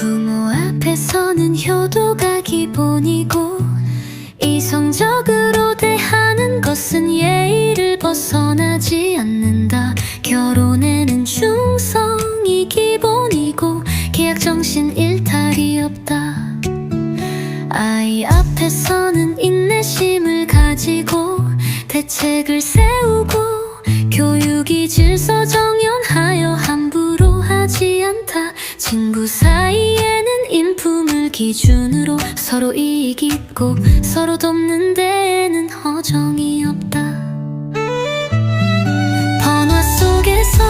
부모 앞에서는 효도가 기본이고 이성적으로 대하는 것은 예의를 벗어나지 않는다. 결혼에는 충성이 기본이고 계약 정신 일탈이 없다. 아이 앞에서는 인내심을 가지고 대책을 세우고 교육이 질서 정연하여 함부로 하지 않다. 친구 사이에는 인품을 기준으로 서로 이익 있고 서로 돕는 데에는 허정이 없다. 번화 속에서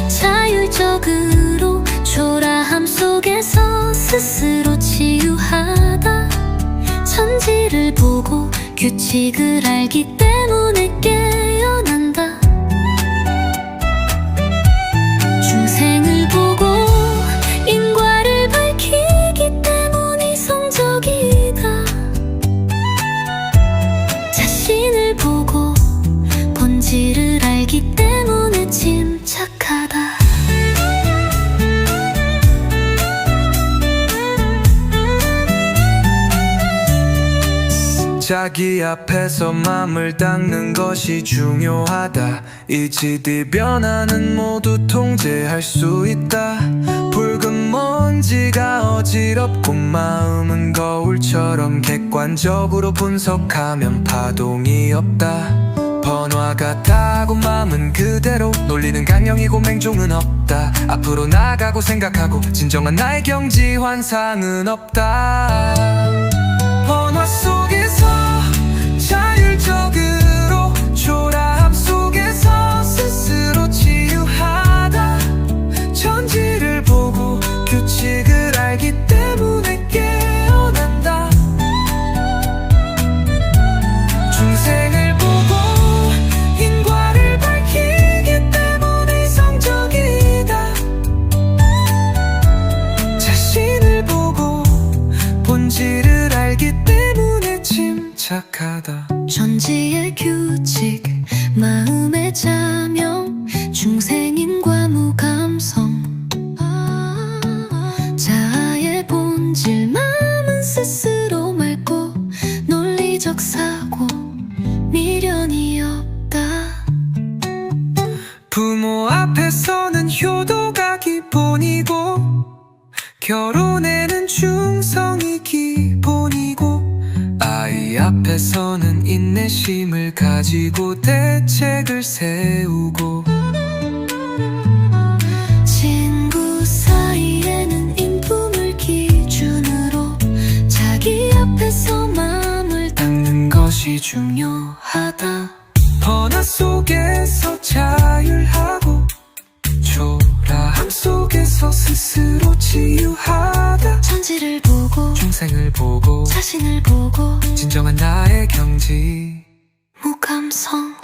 자율적으로 초라함 속에서 스스로 치유하다. 천지를 보고 규칙을 알기 때문에 깨어난다. 중생을 보고 인과를 밝히기 때문에 이성적이다. 자신을 보고 본질을 알기 때문에 침착하다. 자기 앞에서 맘을 닦는 것이 중요하다. 이치뒤 변화는 모두 통제할 수 있다. 붉은 먼지가 어지럽고 마음은 거울처럼 객관적으로 분석하면 파동이 없다. 번화 같다고 마음은 그대로 논리는 강령이고 맹종은 없다. 앞으로 나가고 생각하고 진정한 나의 경지 환상은 없다. 번화 속에서 자율적으로 초라함 속에서 스스로 치유하다. 천지를 보고 규칙을 알기 때문에 깨어난다. 중생을 보고 인과를 밝히기 때문에 이성적이다. 자신을 보고 본질을 알기 때문에 침착하다. 천지의 규칙, 마음의 자명, 중생인과 무감성. 자아의 본질, 마음은 스스로 맑고 논리적 사고, 미련이 없다. 부모 앞에서는 효도가 기본이고 결혼에는 충성이 기본이고 아이 앞에서는 인내심을 가지고 대책을 세우고 친구 사이에는 인품을 기준으로 자기 앞에서 마음을 닦는 것이 중요하다. 번화 속에서 자율하고 초라함 속에서 스스로 치유하다. 천지를 보고 중생을 보고 자신을 보고 진정한 나의 경지 무감성.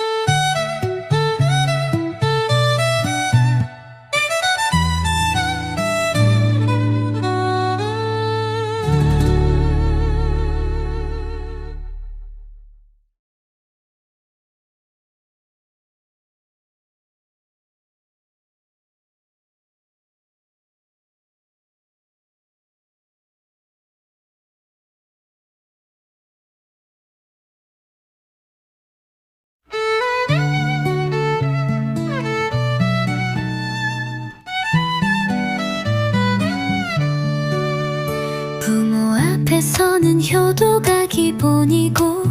부모 앞에서는 효도가 기본이고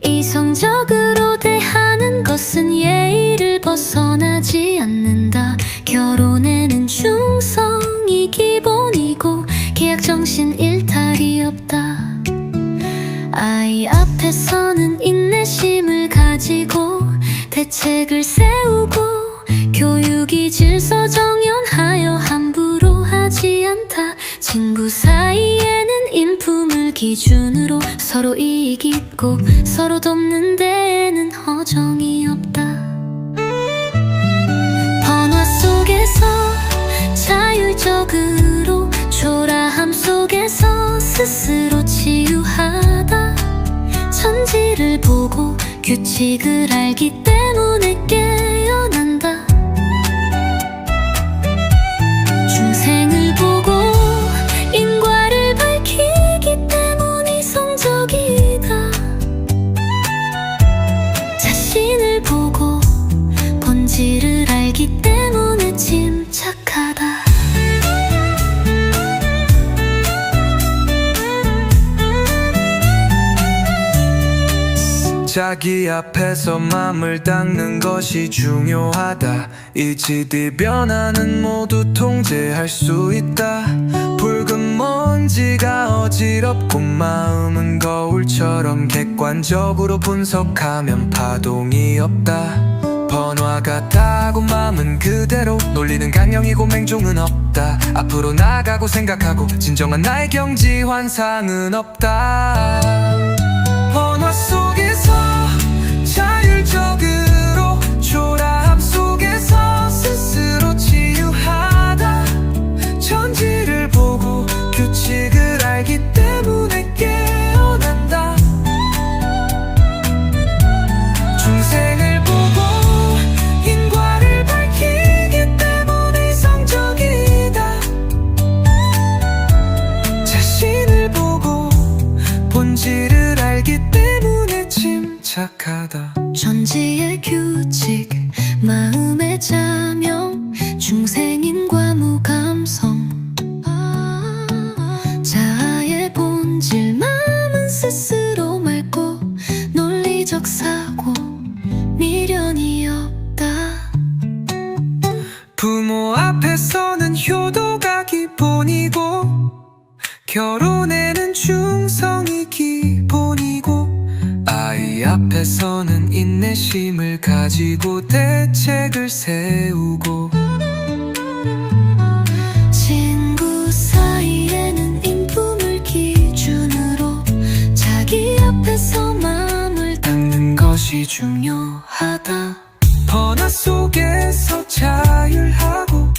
이성적으로 대하는 것은 예의를 벗어나지 않는다. 결혼에는 충성이 기본이고 계약 정신 일탈이 없다. 아이 앞에서는 인내심을 가지고 대책을 세우고 교육이 질서 정연하여 함부로 하지 않다. 친구 사이에는 인품을 기준으로 서로 이익 있고 서로 돕는 데에는 허정이 없다. 번화 속에서 자율적으로 초라함 속에서 스스로 치유하다. 천지를 보고 규칙을 알기 때문에 깨어난다. 중생을 보고 자기 앞에서 맘을 닦는 것이 중요하다. 이치디 변화는 모두 통제할 수 있다. 붉은 먼지가 어지럽고 마음은 거울처럼 객관적으로 분석하면 파동이 없다. 번화 같다고 마음은 그대로 놀리는 강령이고 맹종은 없다. 앞으로 나가고 생각하고 진정한 나의 경지 환상은 없다. 번화 속에서 자율적으로 초라함 속에서 스스로 치유하다. 천지를 보고 규칙을 알기 때문에 깨어난다. 중생을 보고 인과를 밝히기 때문에 이성적이다. 자신을 보고 본질을 알기 때문에 침착하다. 천지의 규칙, 마음의 자명, 중생인과 무감성. 자아의 본질, 마음은 스스로 맑고 논리적 사고, 미련이 없다. 부모 앞에서는 효도가 기본이고 결혼에는 충성이 기본이고 아이 앞에서는 인내심을 가지고 대책을 세우고 친구 사이에는 인품을 기준으로 자기 앞에서 마음을 닦는 것이 중요하다. 번화 속에서 자율하고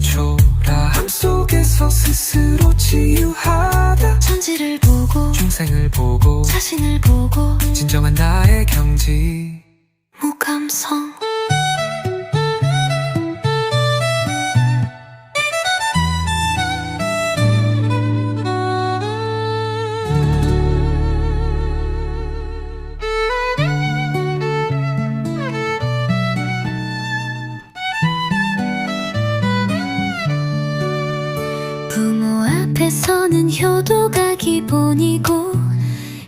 초라함 속에서 스스로 치유하다. 천지를 보고 중생을 보고 자신을 보고 진정한 나의 경지 무감성. 부모 앞에서는 효도가 기본이고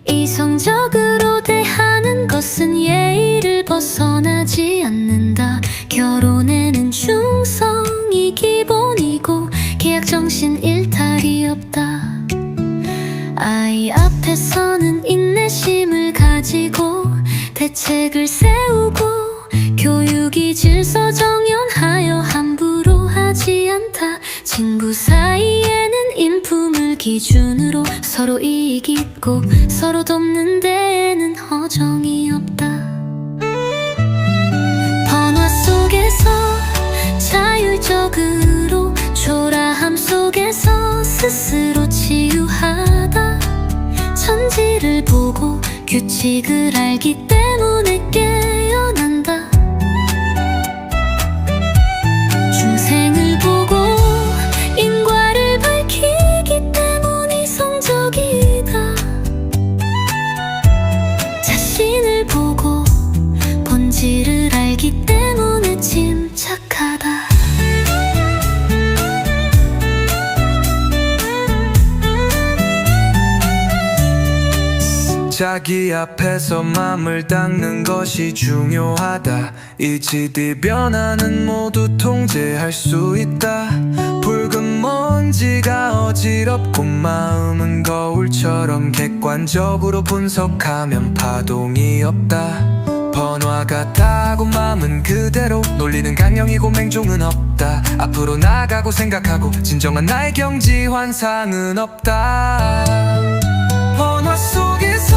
이성적으로 대하는 것은 예의를 벗어나지 않는다. 결혼에는 충성이 기본이고 계약 정신 일탈이 없다. 아이 앞에서는 인내심을 가지고 대책을 세우고 교육이 질서 정연하여 함부로 하지 않다. 친구 사이에는 인품을 기준으로 서로 이익 있고 서로 돕는 데에는 허정이 없다. 번화 속에서 자율적으로 초라함 속에서 스스로 치유하다. 천지를 보고 규칙을 알기 때문에 깨어난다. 중생을 보고 인과를 밝히기 때문에 이성적이다. 자신을 보고 본질을 알기 때문에 침착하다. 자기 앞에서 맘을 닦는 것이 중요하다. 이치디 변화는 모두 통제할 수 있다. 붉은 먼지가 어지럽고 마음은 거울처럼 객관적으로 분석하면 파동이 없다. 번화 같다고 마음은 그대로 놀리는 강령이고 맹종은 없다. 앞으로 나가고 생각하고 진정한 나의 경지 환상은 없다. 번화 속에서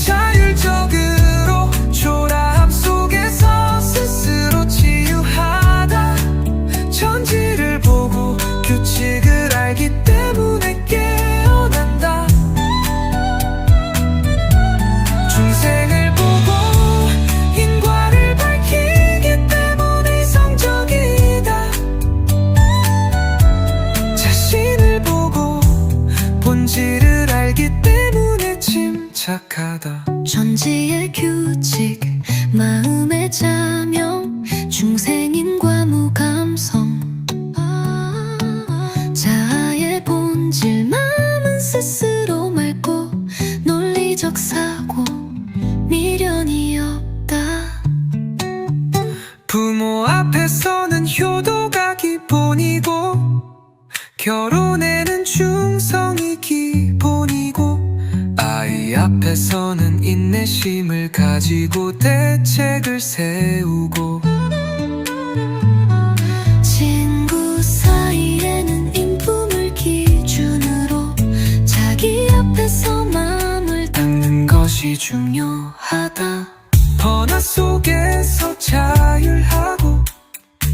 자율적으로 초라함 속에서 스스로 치유하다. 천지를 보고 규칙을 알기 때문에 깨어난다. 중생을 보고 인과를 밝히기 때문에 이성적이다. 자신을 보고 본질을 알기 때문에 침착하다. 천지의 규칙, 마음의 자명, 중생인과 무감성. 자아의 본질, 마음은 스스로 맑고 논리적 사고, 앞에서는 인내심을 가지고 대책을 세우고 친구 사이에는 인품을 기준으로 자기 앞에서 마음을 닦는 것이 중요하다. 번화 속에서 자율하고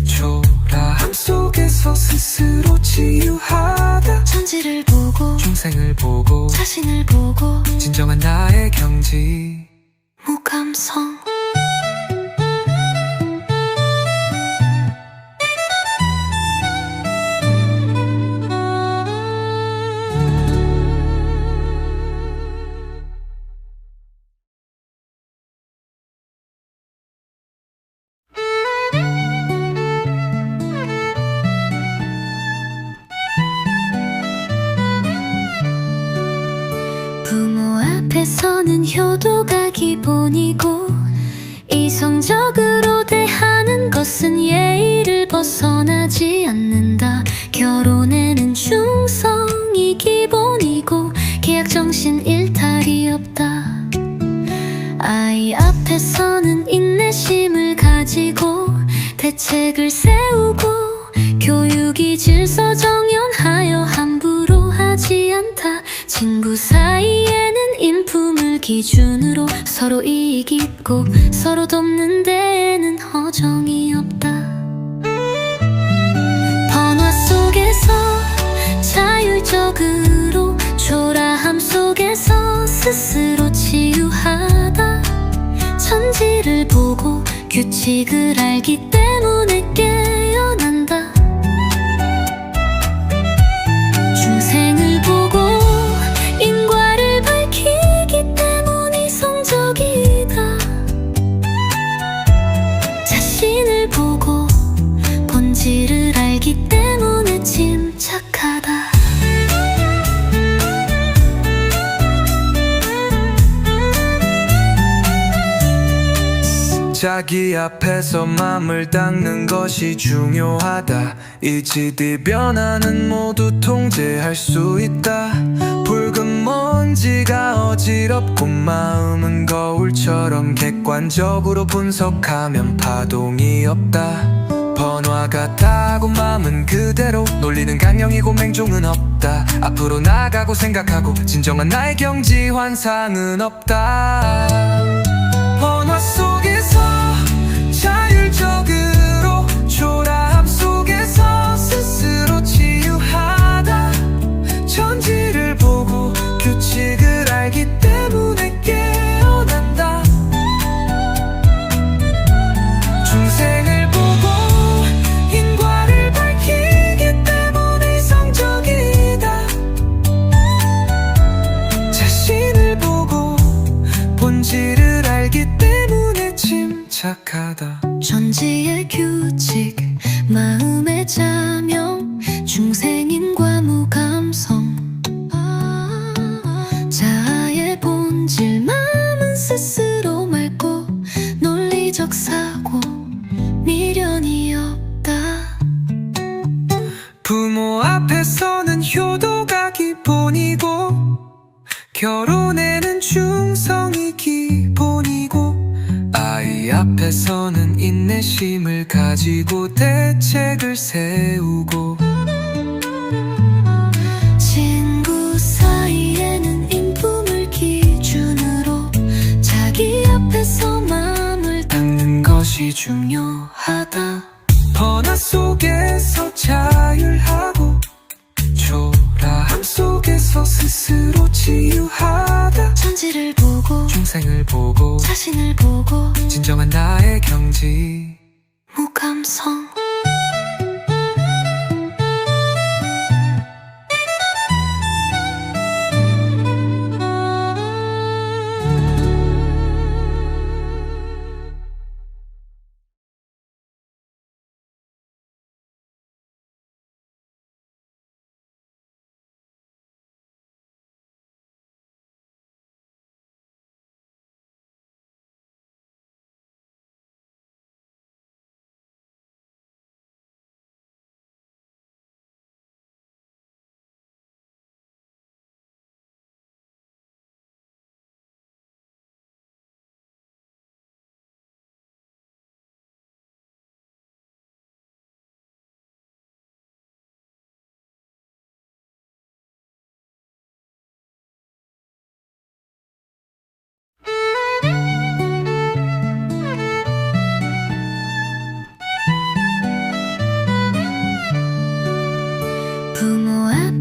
초라함 속에서 스스로 치유하다. 천지를 보고 중생을 보고 자신을 보고 진정한 나의 경지. 무감성. 부모 앞에서는 효도가 기본이고 이성적으로 대하는 것은 예의를 벗어나지 않는다. 결혼에는 충성이 기본이고 계약 정신 일탈이 없다. 아이 앞에서는 인내심을 가지고 대책을 세우고 교육이 질서 정연하여 함부로 하지 않다. 친구 사이에는 인품을 기준으로 서로 이익 있고 서로 돕는 데에는 허정이 없다. 번화 속에서 자율적으로 초라함 속에서 스스로 치유하다. 천지를 보고 규칙을 알기 때문에 깨어난다. 중생을 보고 인과를 밝히기 때문에 이성적이다. 자신을 보고 본질을 알기 때문에 침착하다. 자기 앞에서 맘을 닦는 것이 중요하다. 일지대 변화는 모두 통제할 수 있다. 붉은 먼지가 어지럽고 마음은 거울처럼 객관적으로 분석하면 파동이 없다. 번화 같다고 마음은 그대로 논리는 강령이고 맹종은 없다. 앞으로 나가고 생각하고 진정한 나의 경지 환상은 없다. 번화 속에서 자율적으로 초라함 속에서 스스로 치유하다. 천지를 보고 규칙을 알기 때문에 깨어난다. 중생을 보고 인과를 밝히기 때문에 이성적이다. 자신을 보고 본질을 알기 때문에 침착하다. 천지의 규칙 마음의 자명 중생인과 무감성. 자아의 본질 마음은 스스로 맑고 논리적 사고 미련이 없다. 부모 앞에서는 효도가 기본이고 결혼에는 충성이 기본이고 아이 앞에서는 인내심을 가지고 대책을 세우고 친구 사이에는 인품을 기준으로 자기 앞에서 마음을 닦는 것이 중요하다. 번화 속에서 자율하고 초라함 속에서 스스로 치유하다. 천지를 보고 중생을 보고 자신을 보고 진정한 나의 경지. 무감성.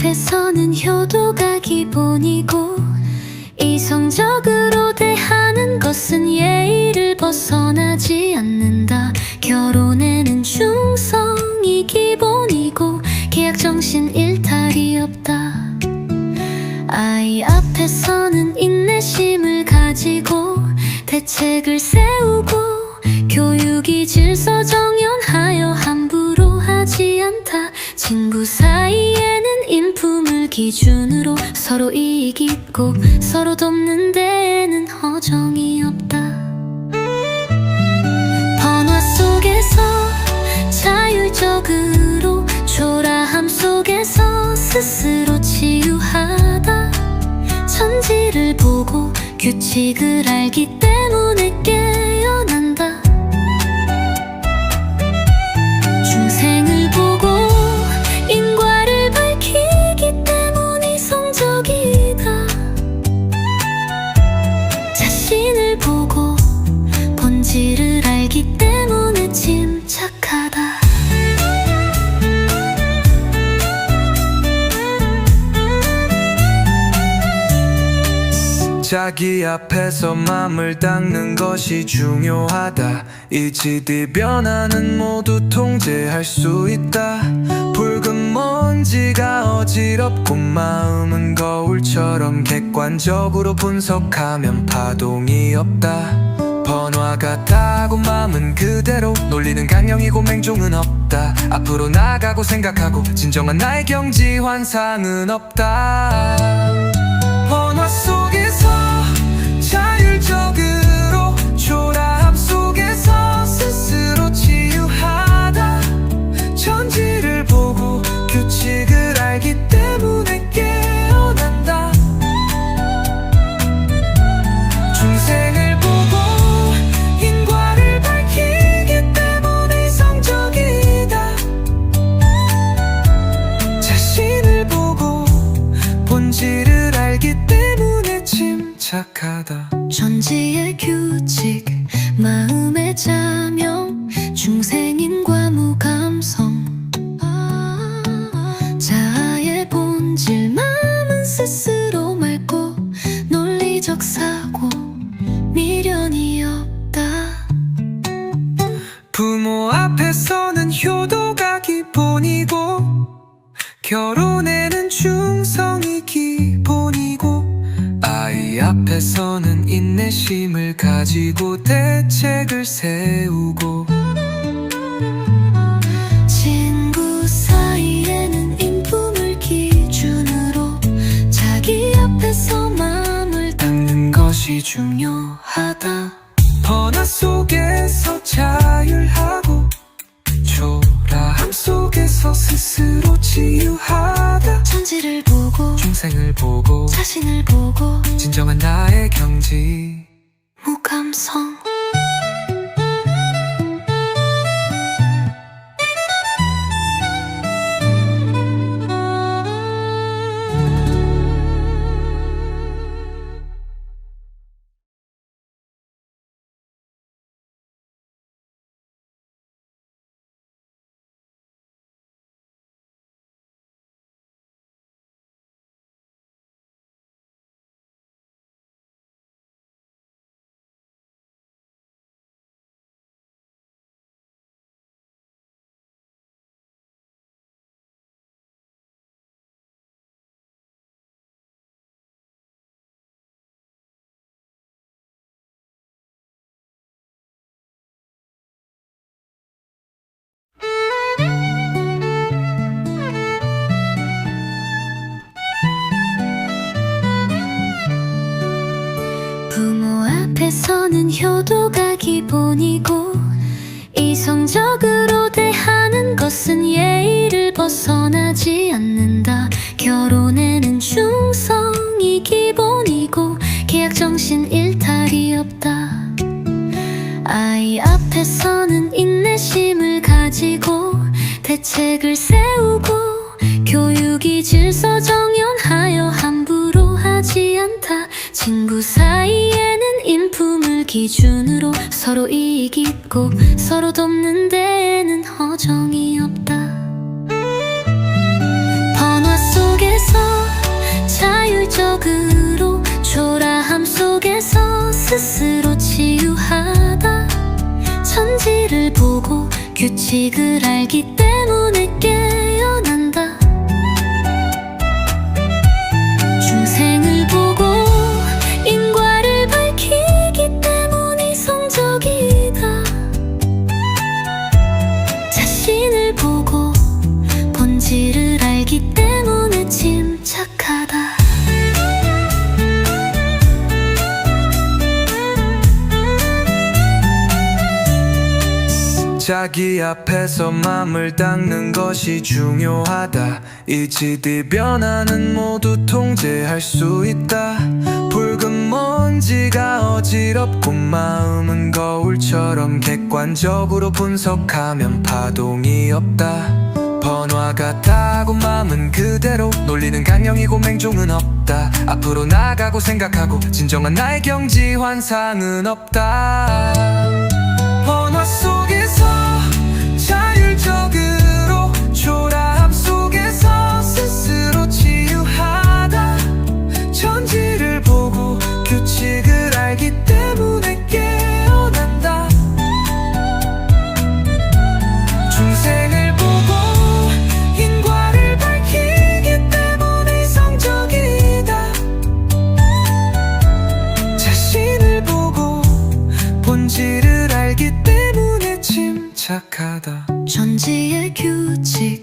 앞에서는 효도가 기본이고 이성적으로 대하는 것은 예의를 벗어나지 않는다. 결혼에는 충성이 기본이고 계약 정신 일탈이 없다. 아이 앞에서는 인내심을 가지고 대책을 세우고 교육이 질서 정연하여 함부로 하지 않다. 친구 사이에는 인품을 기준으로 서로 이익 있고 서로 돕는 데에는 허정이 없다. 번화 속에서 자율적으로 초라함 속에서 스스로 치유하다. 천지를 보고 규칙을 알기 때문에 깨어난다. 중생을 보고 인과를 밝히기 때문에 이성적이다. 자신을 보고 본질을 알기 때문에 침착하다. 자기 앞에서 맘을 닦는 것이 중요하다. 일지대 변화는 모두 통제할 수 있다. 붉은 먼지가 어지럽고 마음은 거울처럼 객관적으로 분석하면 파동이 없다. 번화 같다고 마음은 그대로 논리는 강령이고 맹종은 없다. 앞으로 나가고 생각하고 진정한 나의 경지 환상은 없다. 번화 속에서 자율적으로 초라함 속에서 스스로 치유하다. 천지를 보고 규칙을 알기 때문에 깨어난다. 중생을 보고 인과를 밝히기 때문에 이성적이다. 자신을 보고 본질을 알기 때문에 침착하다. 천지의 규칙, 마음의 자명, 중생인과 무감성. 자아의 본질, 마음은 스스로 맑고 논리적 사고, 미련이 없다. 부모 앞에서는 효도가 기본이고 결혼에는 충성이 기본이고 아이 앞에서는 인내심을 가지고 대책을 세우고 친구 사이에는 인품을 기준으로 자기 앞에서 마음을 닦는 것이 중요하다. 번화 속에서 자율하고 초라함 속에서 스스로 치유하다. 천지를 보고 중생을 보고 자신을 보고 진정한 나의 경지 무감성. 부모 앞에서는 효도가 기본이고 이성적으로 대하는 것은 예의를 벗어나지 않는다. 결혼에는 충성이 기본이고 계약 정신 일탈이 없다. 아이 앞에서는 인내심을 가지고 대책을 세우고 교육이 질서 정연하여 함부로 하지 않다. 친구 사이에는 인품을 기준으로 서로 이익 있고 서로 돕는 데에는 허정이 없다. 번화 속에 스스로 치유하다. 천지를 보고 규칙을 알기 때문에 깨어난다. 중생을 보고 인과를 밝히기 때문에 이성적이다. 자신을 보고 본질을 알기 때문에 침착하다. 자기 앞에서 맘을 닦는 것이 중요하다. 이치들 변화는 모두 통제할 수 있다. 붉은 먼지가 어지럽고 마음은 거울처럼 객관적으로 분석하면 파동이 없다. 번화 같다고 마음은 그대로 놀리는 강령이고 맹종은 없다. 앞으로 나가고 생각하고 진정한 나의 경지 환상은 없다. 번화 속에서 자율적으로 초라함 속에서 스스로 치유하다. 천지를 보고 규칙을 알기 때문에 깨어난다. 중생을 보고 인과를 밝히기 때문에 이성적이다. 자신을 보고 본질을 알기 때문에 침착하다. 천지의 규칙,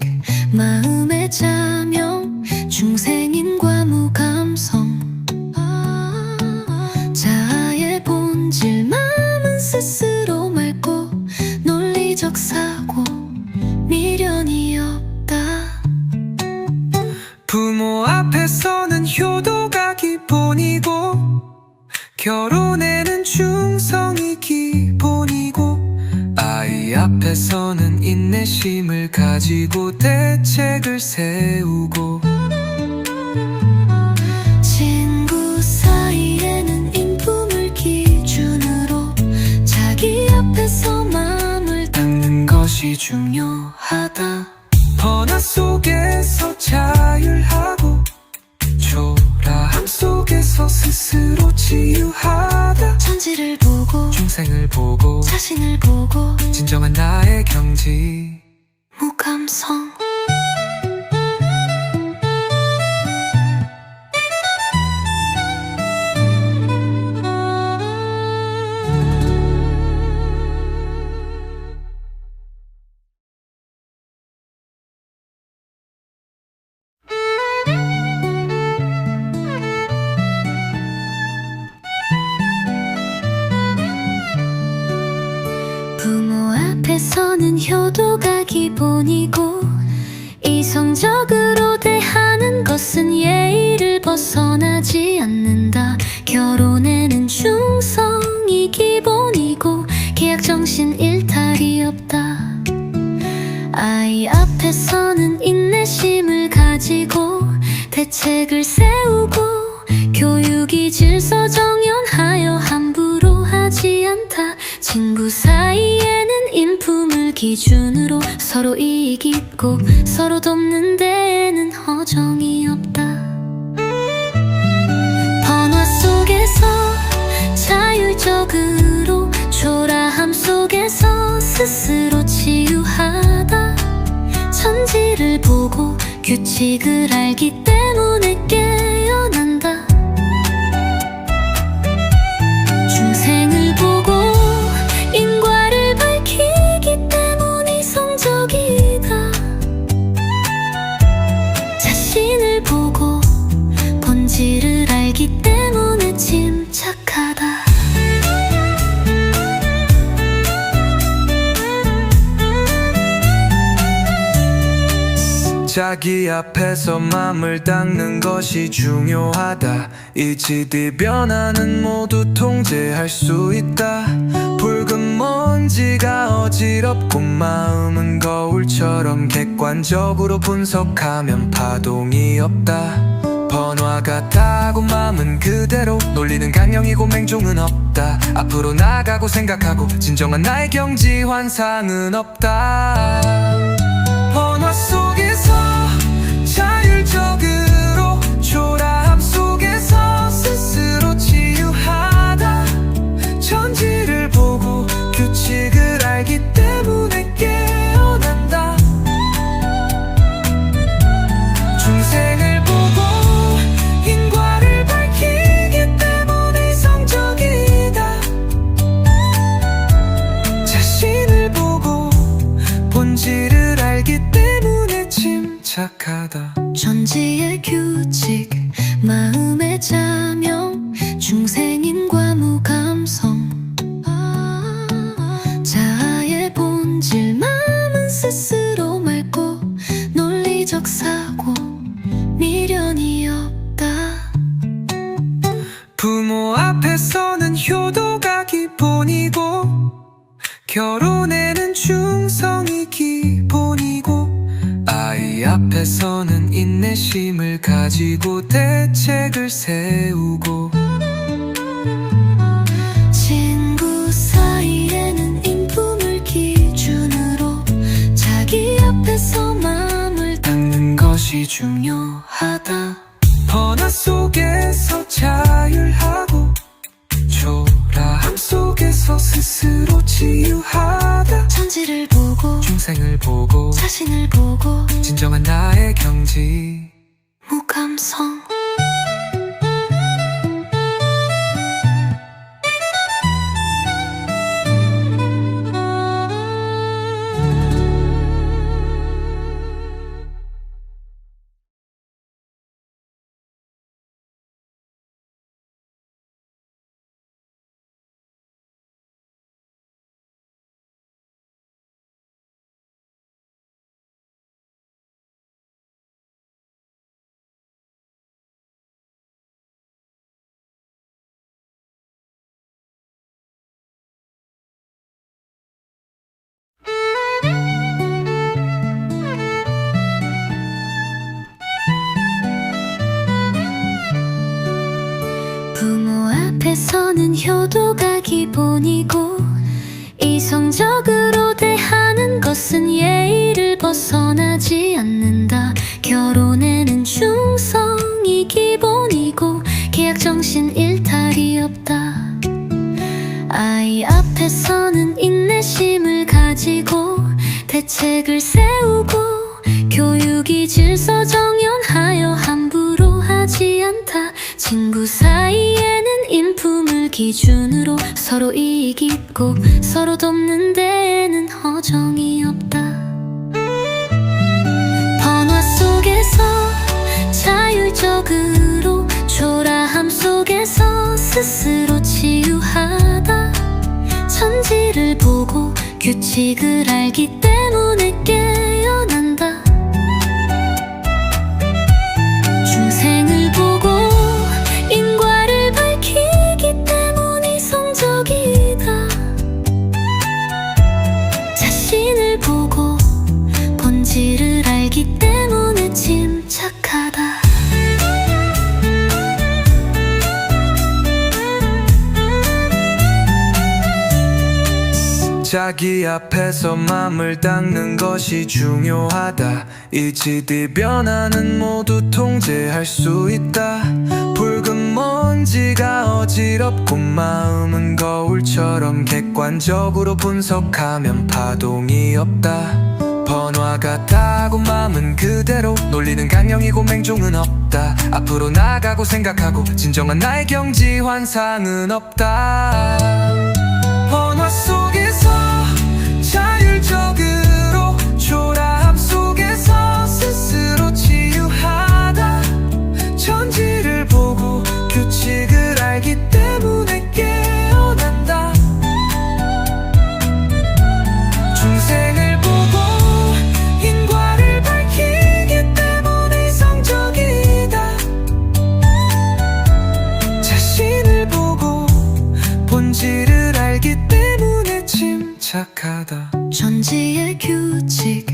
마음의 자명, 중생인과 무감성. 자아의 본질, 마음은 스스로 맑고 논리적 사고, 미련이 없다. 부모 앞에서는 효도가 기본이고 결혼에는 충성이 기본이고 아이 앞에서는 인내심을 가지고 대책을 세우고 친구 사이에는 인품을 기준으로 자기 앞에서 마음을 닦는 것이 중요하다. 번화 속에서 자율하고 초라함 속에서 스스로 치유하다. 천지를 보고 중생을 보고 자신을 보고 진정한 나의 경지 무감성. 부모 앞에서는 효도가 기본이고 이성적으로 대하는 것은 예의를 벗어나지 않는다. 결혼에는 충성이 기본이고 계약정신 일탈이 없다. 아이 앞에서는 인내심을 가지고 대책을 세우고 교육이 질서 정연하여 함부로 하지 않다. 친구 사이에는 인품을 기준으로 서로 이익 있고 서로 돕는 데에는 허정이 없다. 번화 속에서 자율적으로 초라함 속에서 스스로 치유하다. 천지를 보고 규칙을 알기 때문에 깨어난다. 중생을 보고 인과를 밝히기 때문에 이성적이다. 자신을 보고 본질을 알기 때문에 침착하다. 자기 앞에서 맘을 닦는 것이 중요하다. 이치들 변화는 모두 통제할 수 있다. 붉은 먼지가 어지럽고 마음은 거울처럼 객관적으로 분석하면 파동이 없다. 번화 같다고 마음은 그대로 놀리는 강령이고 맹종은 없다. 앞으로 나가고 생각하고 진정한 나의 경지 환상은 없다. 번화 속에서 자율적으로 초라함 속에서 스스로 치유하다. 마음의 자명 중생인과 무감성 자아의 본질 마음은 스스로 맑고 논리적 사고 미련이 없다. 부모 앞에서는 효도가 기본이고 결혼에는 충성이 기본이고 아이 앞에서는 인내심을 가지고 대책을 세우고 친구 사이에는 인품을 기준으로 자기 앞에서 마음을 닦는 것이 중요하다. 번화 속에서 자율하고 초라함 속에서 스스로 치유하다. 천지를 보고 중생을 보고 자신을 보고 진정한 나의 경지 무감성 부모 앞에서는 효도가 기본이고 이성적으로 대하는 것은 예의를 벗어나지 않는다. 결혼에는 충성이 기본이고 계약 정신 일탈이 없다. 아이 앞에서는 인내심을 가지고 대책을 세우고 교육이 질서 정연하여 함부로 하지 않다. 친구 사이에는 인품을 기준으로 서로 이익 있고 서로 돕는 데에는 허정이 없다. 번화 속에서 자율적으로 초라함 속에서 스스로 치유하다. 천지를 보고 규칙을 알기 때문에 깨어난다. 중생을 보고 인과를 밝히기 때문에 이성적이다. 자신을 보고 본질을 알기 때문에 침착하다. 자기 앞에서 맘을 닦는 것이 중요하다. 이치디 변화는 모두 통제할 수 있다. 붉은 먼지가 어지럽고 마음은 거울처럼 객관적으로 분석하면 파동이 없다. 번화 같다고 마음은 그대로 논리는 강령이고 맹종은 없다. 앞으로 나가고 생각하고 진정한 나의 경지 환상은 없다. 번화 속에서 자율적으로 초라함 속에서 스스로 치유하다. 천지를 보고 규칙을 알기 때문에 깨어난다. 중생을 보고 인과를 밝히기 때문에 이성적이다. 자신을 보고 본질을 알기 때문에 침착하다. 천지의 규칙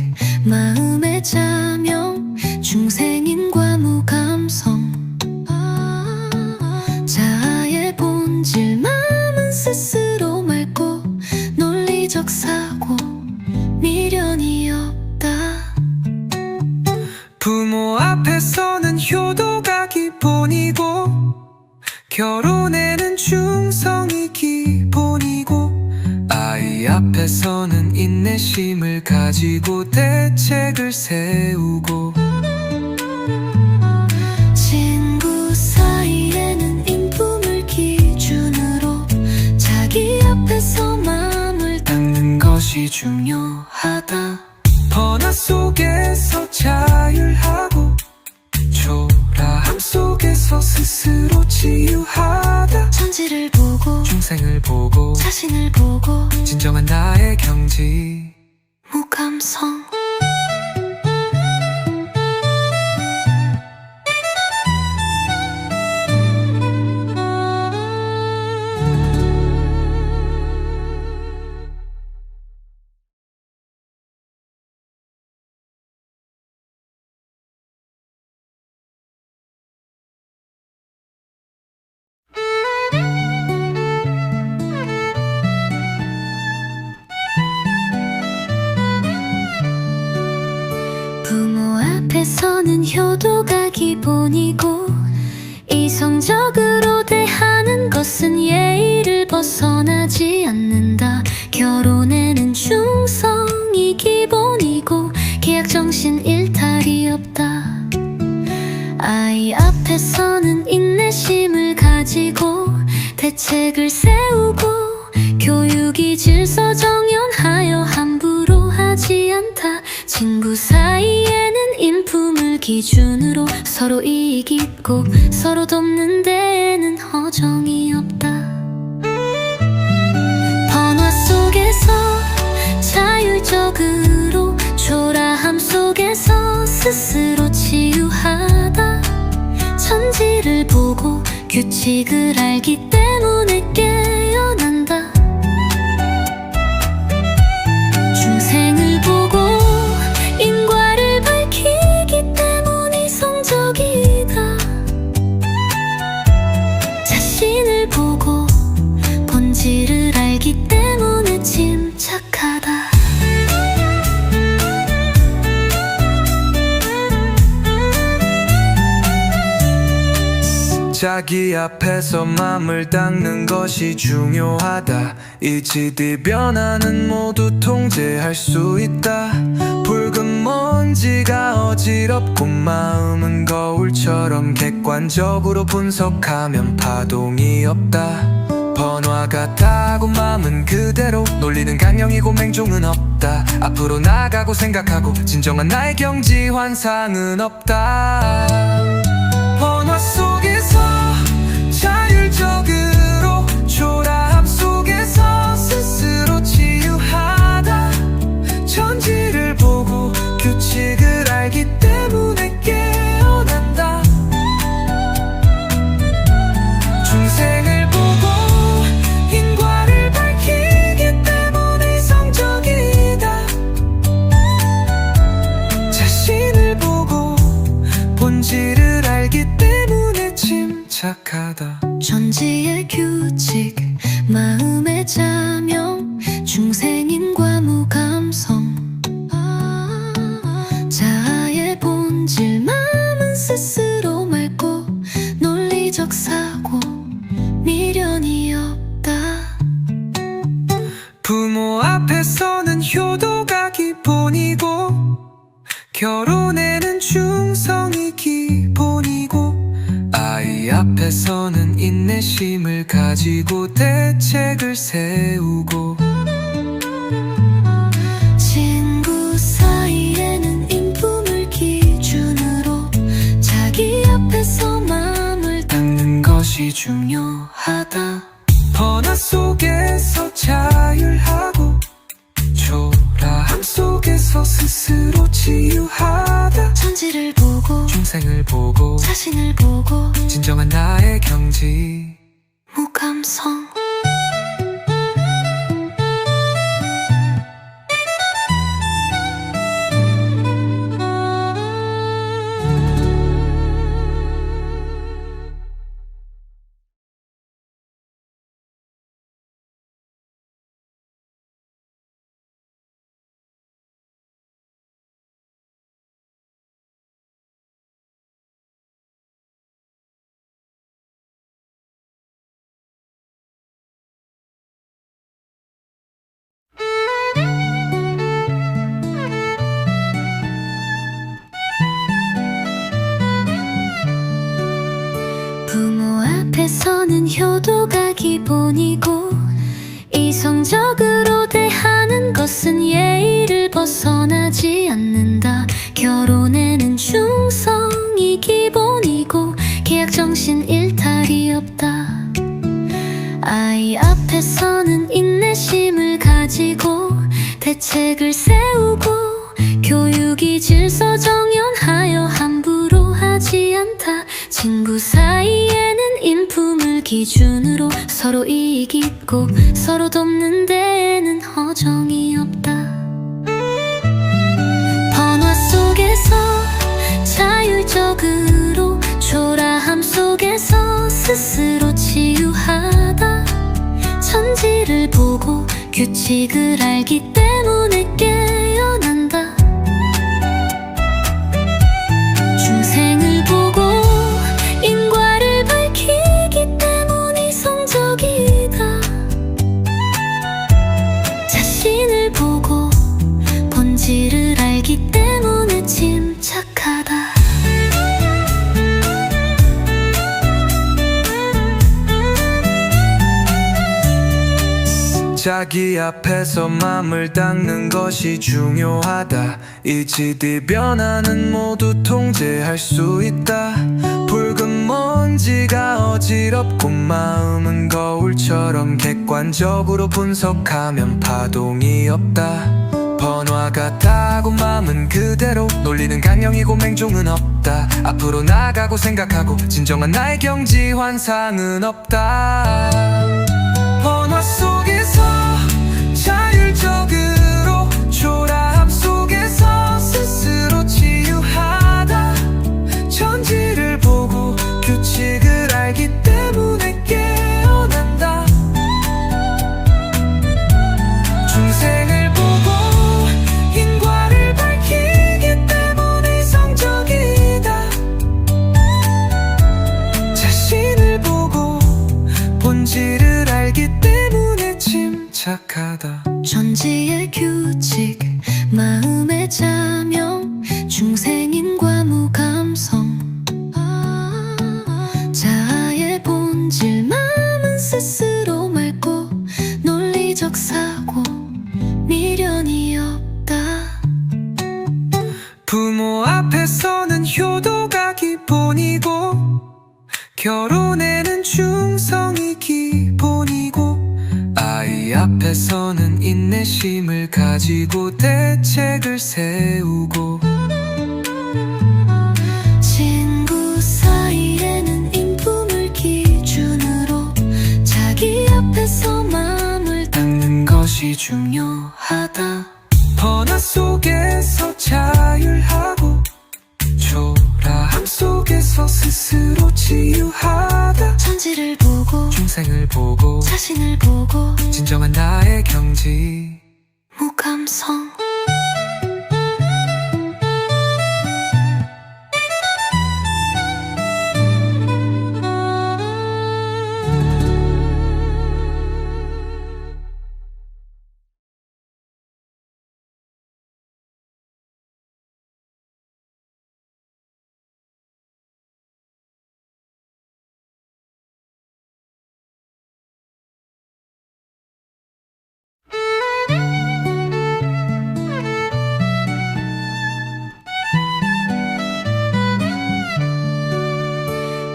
마음의 자명 중생인과 무감성 자아의 본질 마음은 스스로 맑고 논리적 사고 미련이 없다. 부모 앞에서는 효도가 기본이고 결혼에는 충성이 기본이고 아이 앞에서는 인내심을 가지고 대책을 세우고 친구 사이에는 인품을 기준으로 자기 앞에서 마음을 닦는 것이 중요하다. 번화 속에서 자율하고 초라함 속에서 앞에서는 효도가 기본이고 이성적으로 대하는 것은 예의를 벗어나지 않는다. 결혼에는 충성이 기본이고 계약 정신 일탈이 없다. 아이 앞에서는 인내심을 가지고 대책을 세우고 교육이 질서 정연하여 함부로 하지 않다. 친구 사이에는 인품을 기준으로 서로 이익 있고 서로 돕는 데에는 허정이 없다. 번화 속에서 자율적으로 초라함 속에서 스스로 치유하다. 천지를 보고 규칙을 알기 때문에 깨어난다. 중생을 보고 인과를 밝히기 때문에 이성적이다. 자신을 보고 본질을 알기 때문에 침착하다. 자기 앞에서 맘을 닦는 것이 중요하다. 이치뒤 변화는 모두 통제할 수 있다. 붉은 먼지가 어지럽고 마음은 거울처럼 객관적으로 분석하면 파동이 없다. 번화 같다고 마음은 그대로 논리는 강령이고 맹종은 없다. 앞으로 나가고 생각하고 진정한 나의 경지 환상은 없다. 번화 속에서 자율적으로 초라함 속에서 스스로 치유하다. 천지를 보고 규칙을 알기 때문에 깨어난다. 중생을 보고 인과를 밝히기 때문에 이성적이다. 자신을 보고 본질을 알기 때문에 침착하다. 천지의 규칙, 마음의 자명, 중생인과 무감성. 자아의 본질, 마음은 스스로 맑고 논리적 사고, 미련이 없다. 부모 앞에서는 효도가 기본이고 결혼에는 충성이 기본이고 아이 앞에서는 인내심을 가지고 대책을 세우고 친구 사이에는 인품을 기준으로 자기 앞에서 마음을 닦는 것이 중요하다. 번화 속에서 자율하고 초라함 속에서 스스로 치유하다. 천지를 보고 중생을 보고 자신을 보고 진정한 나의 경지 무감성. 부모 앞에서는 효도가 기본이고 이성적으로 대하는 것은 예의를 벗어나지 않는다. 결혼에는 충성이 기본이고 계약 정신 일탈이 없다. 아이 앞에서는 인내심을 가지고 대책을 세우고 교육이 질서 정연하여 함부로 하지 않다. 친구 사이에는 인품을 기준으로 서로 이익 있고 서로 돕는 데에는 허정이 없다. 번화 속에서 자율적으로 초라함 속에서 스스로 치유하다. 천지를 보고 규칙을 알기 때문에 깨어난다. 자기 앞에서 맘을 닦는 것이 중요하다. 이치디 변화는 모두 통제할 수 있다. 붉은 먼지가 어지럽고 마음은 거울처럼 객관적으로 분석하면 파동이 없다. 번화 같다고 마음은 그대로 놀리는 강령이고 맹종은 없다. 앞으로 나가고 생각하고 진정한 나의 경지 환상은 없다. 번화 속에서 자율적으로 초라함 속에서 스스로 치유하다. 천지를 보고 규칙을 알기 때문에 깨어난다. 중생을 보고 인과를 밝히기 때문에 이성적이다. 자신을 보고 본질을 알기 때문에 침착하다. 천지의 규칙, 마음의 자명, 중생인과 무감성. 자아의 본질, 마음은 스스로 맑고 논리적 사고, 미련이 없다. 부모 앞에서는 효도가 기본이고 결혼에는 충성이 기본이고 아이 앞에서는 인내심을 가지고 대책을 세우고 친구 사이에는 인품을 기준으로 자기 앞에서 마음을 닦는 것이 중요하다. 번화 속에서 자율하고 초라함 속에서 스스로 치유하다. 천지를 보고 중생을 보고 자신을 보고 진정한 나의 경지 무감성.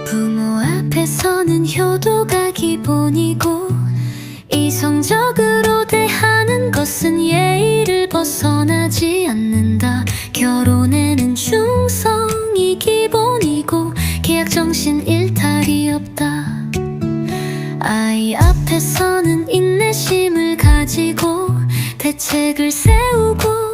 부모 앞에서는 효도가 기본이고 이성적으로 대하는 것은 예의를 벗어나지 않는다. 결혼에는 충성이 기본이고 계약 정신 일탈이 없다. 아이 앞에서는 인내심을 가지고 대책을 세우고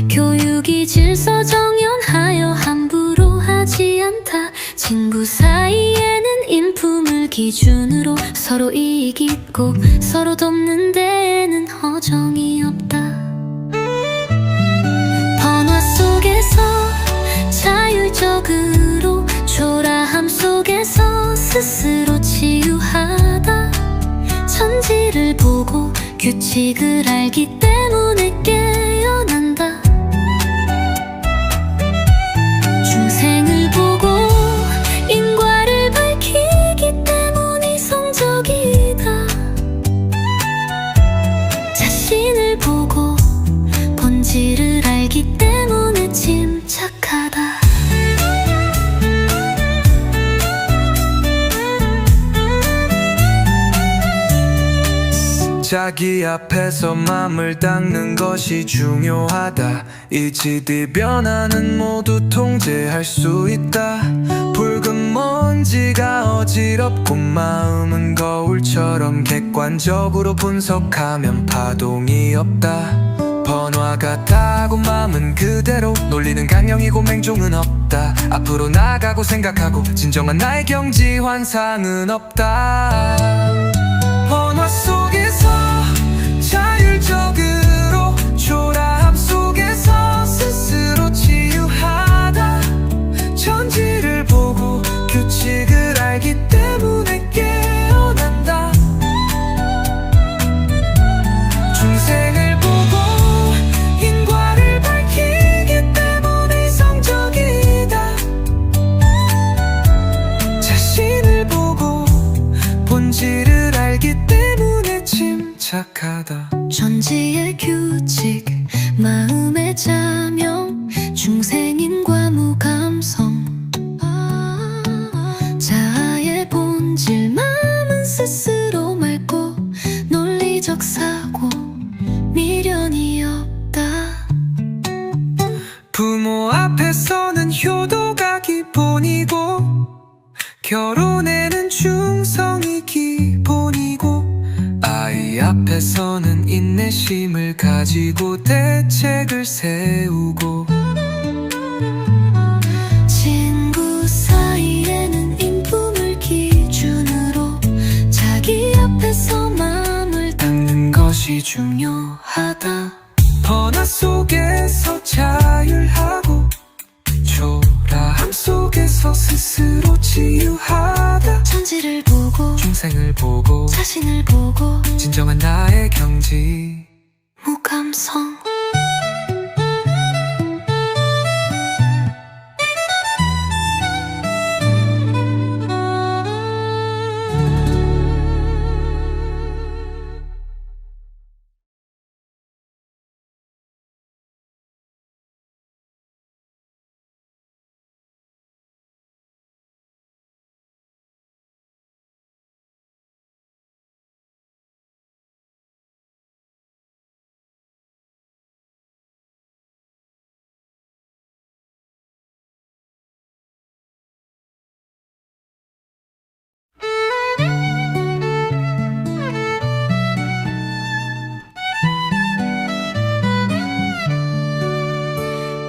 교육이 질서 정연하여 함부로 하지 않다. 친구 사이에는 인품을 기준으로 서로 이익 있고 서로 돕는 데에는 허정이 없다. 번화 속에서 자율적으로 초라함 속에서 스스로 치유하다. 천지를 보고 규칙을 알기 때문에 깨어난다. 중생을 보고 인과를 밝히기 때문에 이성적이다. 자신을 보고 본질을 알기 때문에 침착하다. 자기 앞에서 맘을 닦는 것이 중요하다. 이치디 변화는 모두 통제할 수 있다. 붉은 먼지가 어지럽고 마음은 거울처럼 객관적으로 분석하면 파동이 없다. 번화 같다고 마음은 그대로 놀리는 강령이고 맹종은 없다. 앞으로 나가고 생각하고 진정한 나의 경지 환상은 없다. 번화 속에서 자율적으로 초라함 속에서 스스로 치유하다. 천지를 보고 규칙을 알기 때문에 깨어난다. 중생을 보고 인과를 밝히기 때문에 이성적이다. 자신을 보고 본질을 알기 때문에 침착하다. 결혼에는 충성이 기본이고 아이 앞에서는 인내심을 가지고 대책을 세우고 친구 사이에는 인품을 기준으로 자기 앞에서 마음을 닦는 것이 중요하다. 번화 속에서 자율하고 초라함 속에서 스스로 치유하다. 천지를 보고 중생을 보고 자신을 보고 진정한 나의 경지 무감성.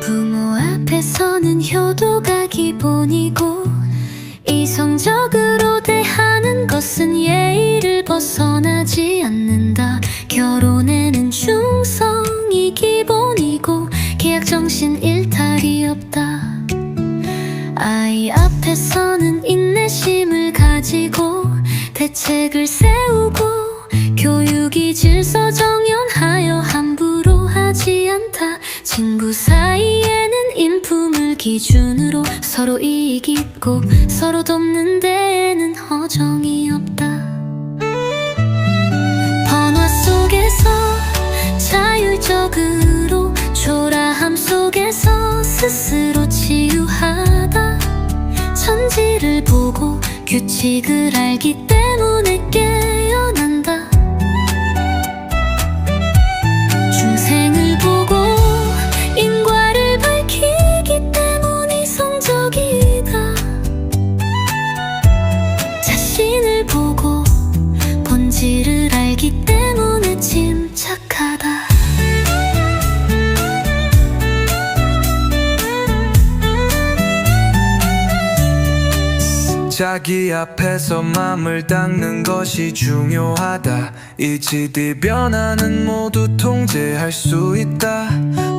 부모 앞에서는 효도가 기본이고 이성적으로 대하는 것은 예의를 벗어나지 않는다. 결혼에는 충성이 기본이고 계약 정신 일탈이 없다. 아이 앞에서는 인내심을 가지고 대책을 세우고 교육이 질서 정연하여 함부로 하지 않다. 친구 사이에는 인품을 기준으로 서로 이익 있고 서로 돕는 데에는 허정이 없다. 번화 속에서 자율적으로 초라함 속에서 스스로 치유하다. 천지를 보고 규칙을 알기 때문에 깨어난다. 중생을 보고 인과를 밝히기 때문에 이성적이다. 자신을 보고 본질을 알기 때문에 침착하다. 자기 앞에서 맘을 닦는 것이 중요하다. 일치뒤 변화는 모두 통제할 수 있다.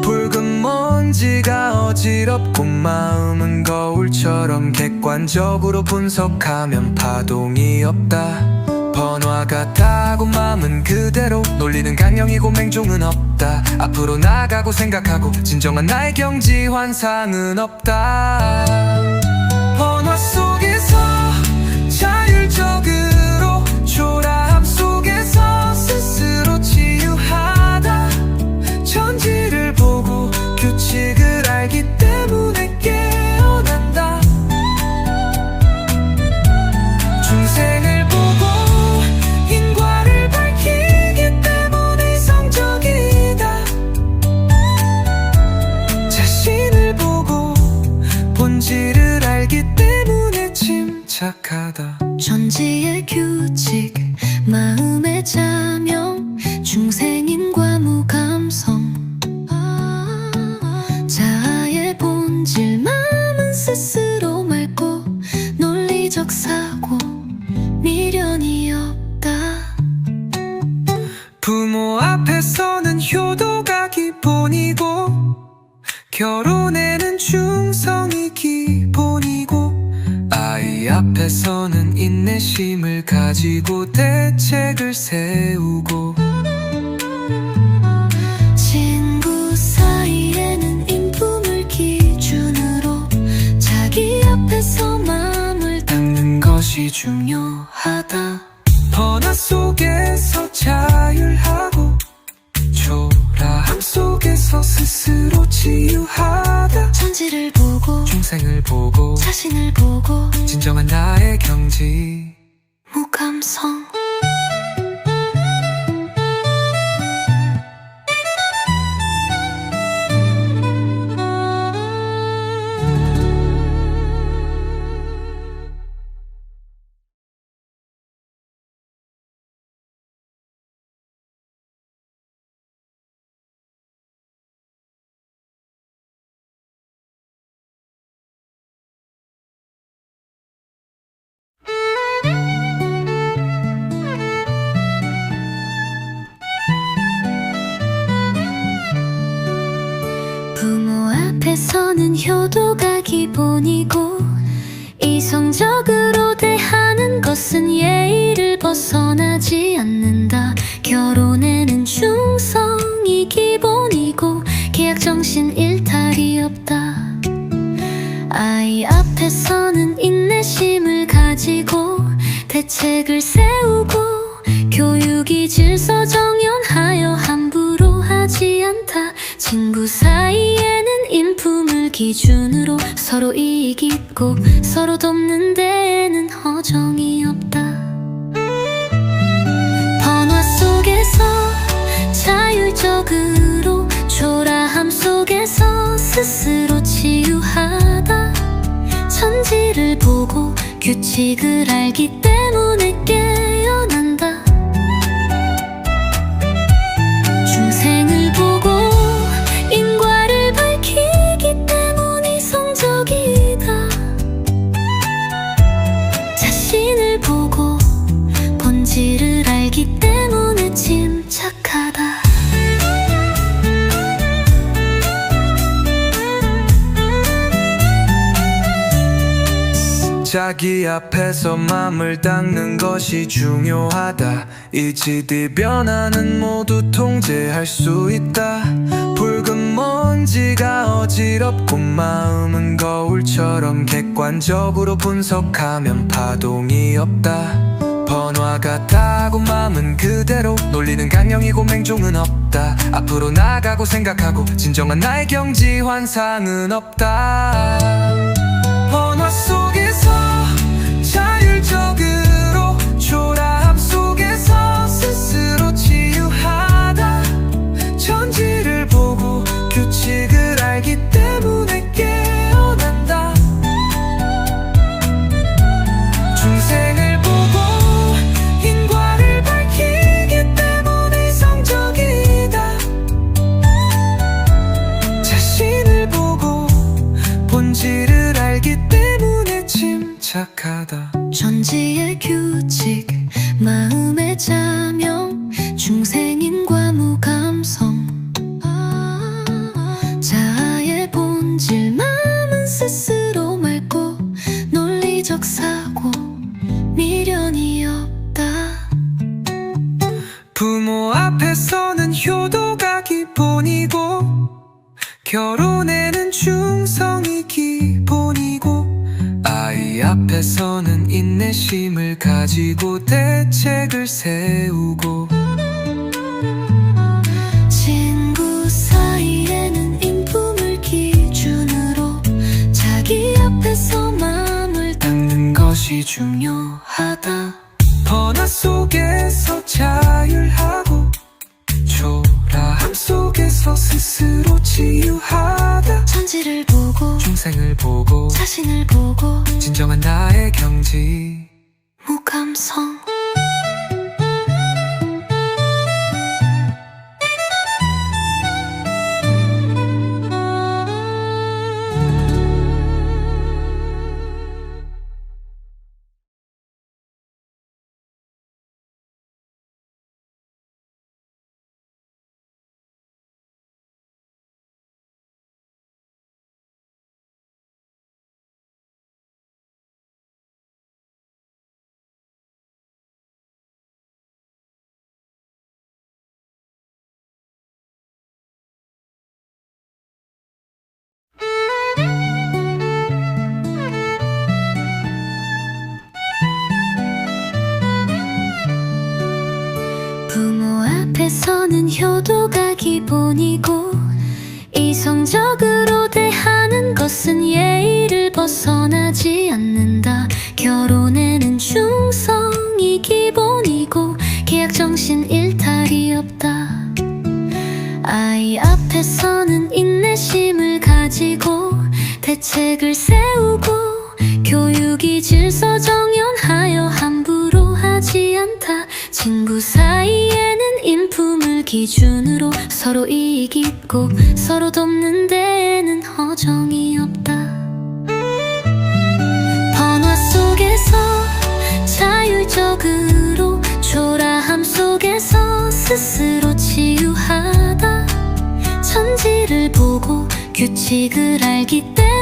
붉은 먼지가 어지럽고 마음은 거울처럼 객관적으로 분석하면 파동이 없다. 번화 같다고 마음은 그대로 놀리는 강령이고 맹종은 없다. 앞으로 나가고 생각하고 진정한 나의 경지 환상은 없다. 번화 속에서 자율적으로 초라함 속에서 스스로 치유하다. 천지를 보고 규칙을 알기 때문에 깨어난다. 중생을 보고 인과를 밝히기 때문에 이성적이다. 자신을 보고 본질을 알기 때문에 침착하다. 천지의 규칙 마음의 자명 중생인과 무감성. 자아의 본질 마음은 스스로 맑고 논리적 사고 미련이 없다. 부모 앞에서는 효도가 기본이고 결혼에는 충성이 기본이고 아이 앞에서는 인내심을 가지고 대책을 세우고 친구 사이에는 인품을 기준으로 자기 앞에서 마음을 닦는 것이 중요하다. 번화 속에서 자율하고 초라함 속에서 스스로 치유하다. 천지를 보고 중생을 보고 자신을 보고 진정한 나의 경지 무감성. 효도가 기본이고 이성적으로 대하는 것은 예의를 벗어나지 않는다. 결혼에는 충성이 기본이고 계약 정신 일탈이 없다. 아이 앞에서는 인내심을 가지고 대책을 세우고 교육이 질서 정연하여 함부로 하지 않다. 친구 사이에는 인품을 기준으로 서로 이익 있고 서로 돕는 데에는 허정이 없다. 번화 속에서 자율적으로 초라함 속에서 스스로 치유하다. 천지를 보고 규칙을 알기 때문에 깨어난다. 중생을 보고 인과를 밝히기 때문에 이성적이다. 자신을 보고 본질을 알기 때문에 침착하다. 자기 앞에서 맘을 닦는 것이 중요하다. 이치뒤 변화는 모두 통제할 수 있다. 붉은 먼지가 어지럽고 마음은 거울처럼 객관적으로 분석하면 파동이 없다. 번화 같다고 마음은 그대로 논리는 강령이고 맹종은 없다. 앞으로 나가고 생각하고 진정한 나의 경지 환상은 없다. 번화 속에서 자율적으로 초라함 속에서 스스로 치유하다. 천지를 보고 규칙을 알기 때문에 깨어난다. 중생을 보고 인과를 밝히기 때문에 이성적이다. 자신을 보고 본질을 알기 때문에 침착하다. 존재의 규칙, 마음의 자명, 중생인과 무감성. 자아의 본질, 마음은 스스로 맑고 논리적 사고, 미련이 없다. 부모 앞에서는 효도가 기본이고 결혼에는 충성이 기본이고 아이 앞에서는 인내심을 가지고 대책을 세우고 친구 사이에는 인품을 기준으로 자기 앞에서 마음을 닦는 것이 중요하다. 번화 속에서 자율하고 초라함 속에서 스스로 치유하다. 천지를 보고 중생을 보고 자신을 보고 진정한 나의 경지 무감성. 부모 앞에서는 효도가 기본이고 이성적으로 대하는 것은 예의를 벗어나지 않는다. 결혼에는 충성이 기본이고 계약 정신 일탈이 없다. 아이 앞에서는 인내심을 가지고 대책을 세우고 교육이 질서 정연하여 함부로 하지 않다. 친구 사이에는 인품을 기준으로 서로 이익 있고 서로 돕는 데에는 허정이 없다. 번화 속에서 자율적으로 초라함 속에서 스스로 치유하다. 천지를 보고 규칙을 알기 때문에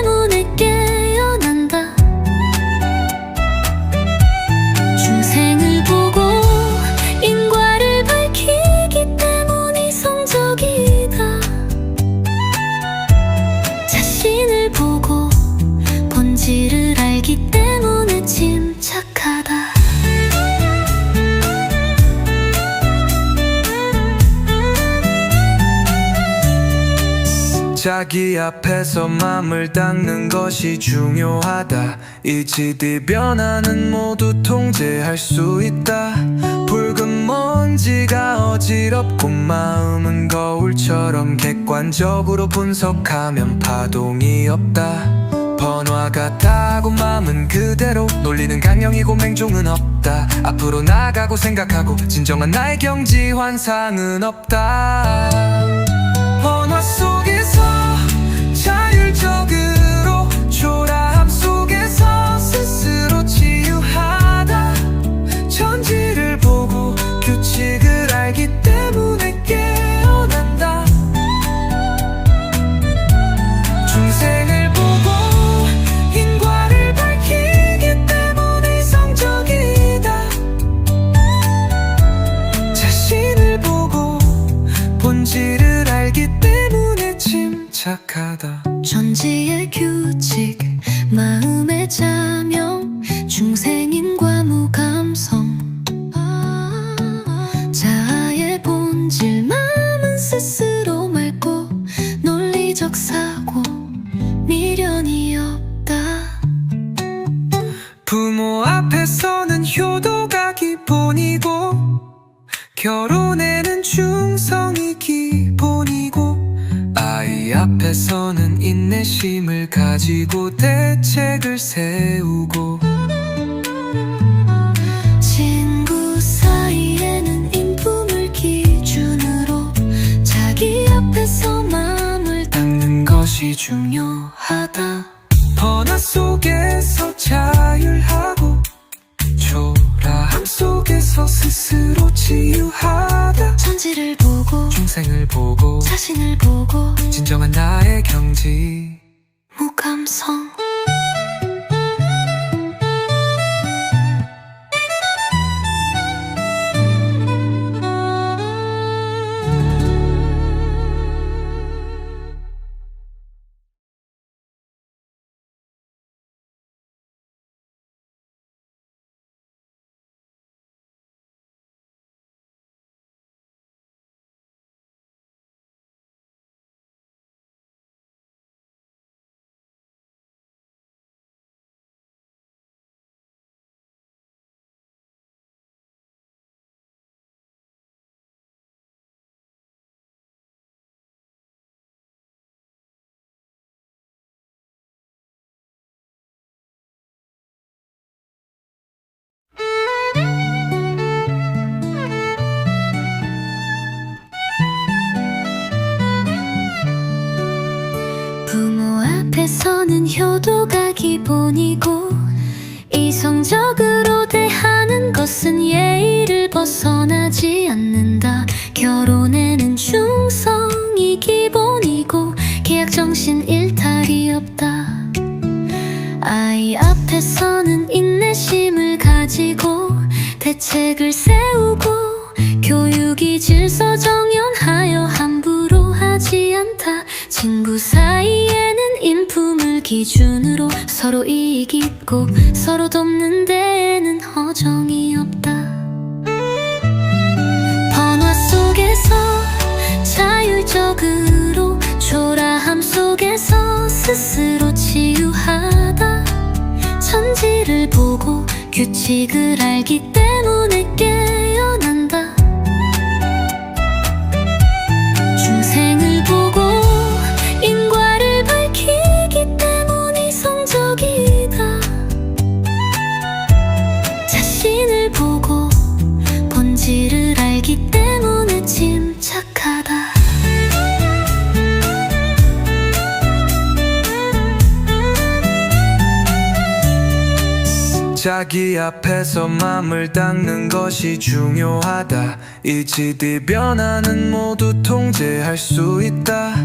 자기 앞에서 맘을 닦는 것이 중요하다. 이치뒤 변화는 모두 통제할 수 있다. 붉은 먼지가 어지럽고 마음은 거울처럼 객관적으로 분석하면 파동이 없다. 번화 같다고 마음은 그대로 놀리는 강령이고 맹종은 없다. 앞으로 나가고 생각하고 진정한 나의 경지 환상은 없다. 번화 속에서 자율적으로 초라함 속에서 스스로 치유하다. 천지를 보고 규칙을 알기 때문에 깨어난다. 중생을 보고 인과를 밝히기 때문에 이성적이다. 자신을 보고 본질을 알기 때문에 침착하다. 천지의 규칙 마음의 자명 중생인과 무감성 자아의 본질 마음은 스스로 맑고 논리적 사고 미련이 없다. 부모 앞에서는 효도가 기본이고 결혼에는 충성이 기본이고 아이 앞에서는 인내심을 가지고 대책을 세우고 친구 사이에는 인품을 기준으로 자기 앞에서 마음을 닦는 것이 중요하다. 번화 속에서 자율하고 초라함 속에서 스스로 치유하다. 천지를 보고 중생을 보고 자신을 보고 진정한 나의 경지 무감성 부모 앞에서는 효도가 기본이고 이성적으로 대하는 것은 예의를 벗어나지 않는다. 결혼에는 충성이 기본이고 계약 정신 일탈이 없다. 아이 앞에서는 인내심을 가지고 대책을 세우고 교육이 질서 정연하여 함부로 하지 않다. 친구 사이에는 인품을 기준으로 서로 이익 있고 서로 돕는 데에는 허정이 없다. 번화 속에서 자율적으로 초라함 속에서 스스로 치유하다. 천지를 보고 규칙을 알기 때문에 깨어난다. 중생을 보고 인과를 밝히기 때문에 이성적이다. 자신을 보고 본질을 알기 때문에 침착하다. 자기 앞에서 맘을 닦는 것이 중요하다. 이치뒤 변화는 모두 통제할 수 있다.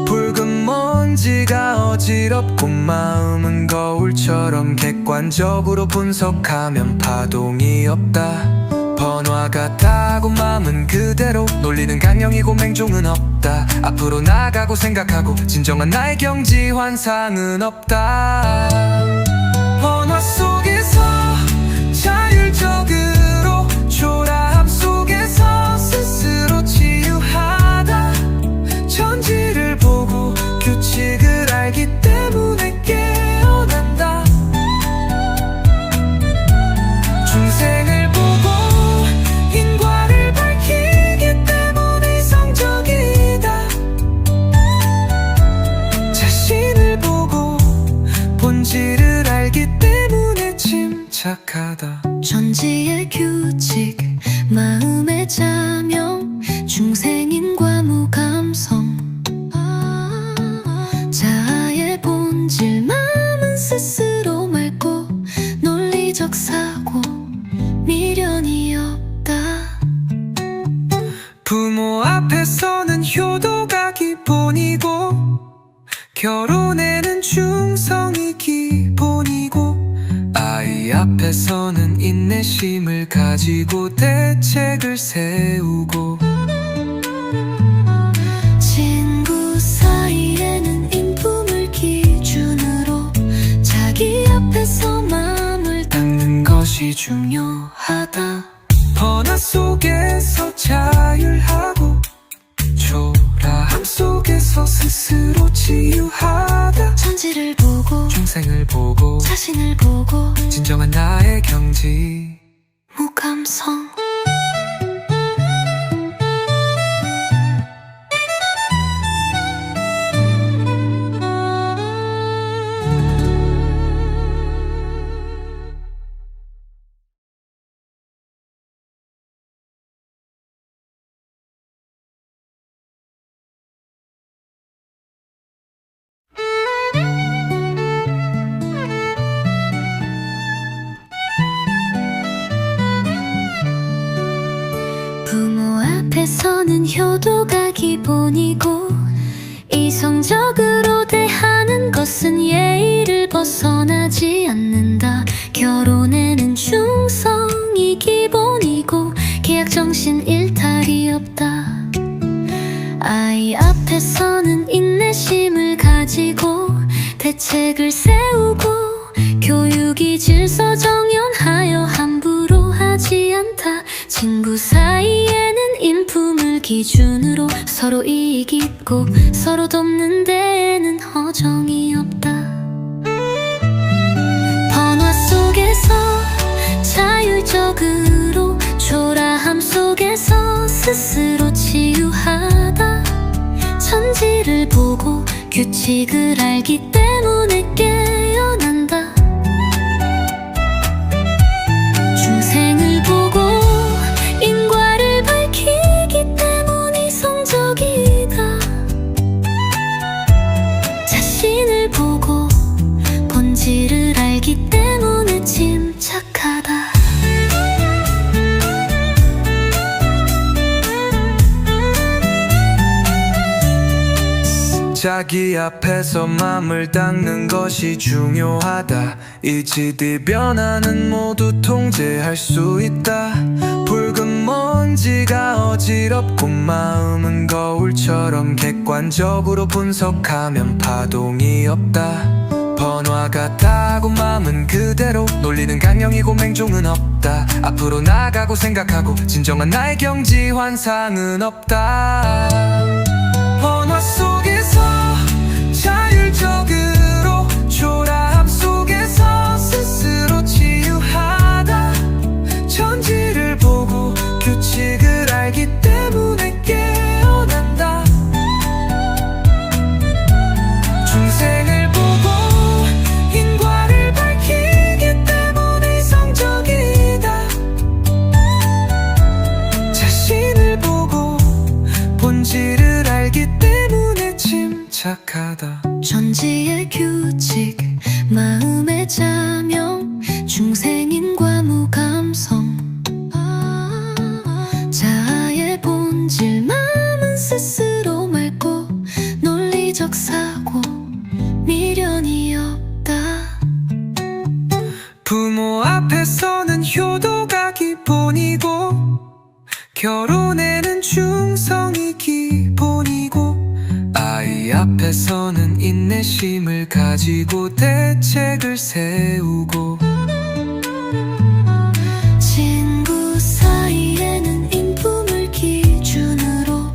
붉은 먼지가 어지럽고 마음은 거울처럼 객관적으로 분석하면 파동이 없다. 번화 같다고 마음은 그대로 놀리는 강령이고 맹종은 없다. 앞으로 나가고 생각하고 진정한 나의 경지 환상은 없다. 번화 속에서 자율적으로 초라함 속에서 스스로 치유하다. 천지를 보고 규칙 전지의 규칙 마음의 자명 중생인과 무감성 자아의 본질 마음은 스스로 맑고 논리적 사고 미련이 없다. 부모 앞에서는 효도가 기본이고 결혼에는 충성이 기본이고 아이 앞에서는 인내심을 가지고 대책을 세우고 친구 사이에는 인품을 기준으로 자기 앞에서 마음을 닦는 것이 중요하다. 번화 속에서 자율하고 초라함 속에서 스스로 치유하다. 천지를 보고 중생을 보고 자신을 보고 진정한 나의 경지 무감성. 부모 앞에서는 효도가 기본이고 이성적으로 대하는 것은 예의를 벗어나지 않는다. 결혼에는 충성이 기본이고 계약정신 일탈이 없다. 아이 앞에서는 인내심을 가지고 대책을 세우고 교육이 질서 정연하여 함부로 하지 않다. 친구 사이에는 인품을 기준으로 서로 이익 있고 서로 돕는 데에는 허정이 없다. 번화 속에서 자율적으로 초라함 속에서 스스로 치유하다. 천지를 보고 규칙을 알기 때문에 깨어난다. 중생을 보고 인과를 밝히기 때문에 이성적이다. 자신을 보고 본질을 알기 때문에 침착하다. 자기 앞에서 맘을 닦는 것이 중요하다. 이치디 변화는 모두 통제할 수 있다. 붉은 먼지가 어지럽고 마음은 거울처럼 객관적으로 분석하면 파동이 없다. 번화 같다고 마음은 그대로 논리는 강령이고 맹종은 없다. 앞으로 나가고 생각하고 진정한 나의 경지 환상은 없다. 번화 속에서 자율적으로 초라함 속에서 스스로 치유하다. 천지를 보고 규칙을 알기 때문에 깨어난다. 중생을 보고 인과를 밝히기 때문에 이성적이다. 자신을 보고 본질을 알기 때문에 침착하다. 전지의 규칙 마음의 자명 중생인과 무감성 자아의 본질 마음은 스스로 맑고 논리적 사고 미련이 없다. 부모 앞에서는 효도가 기본이고 결혼에는 충성이 기본이고 아이 앞에서는 인내심을 가지고 대책을 세우고 친구 사이에는 인품을 기준으로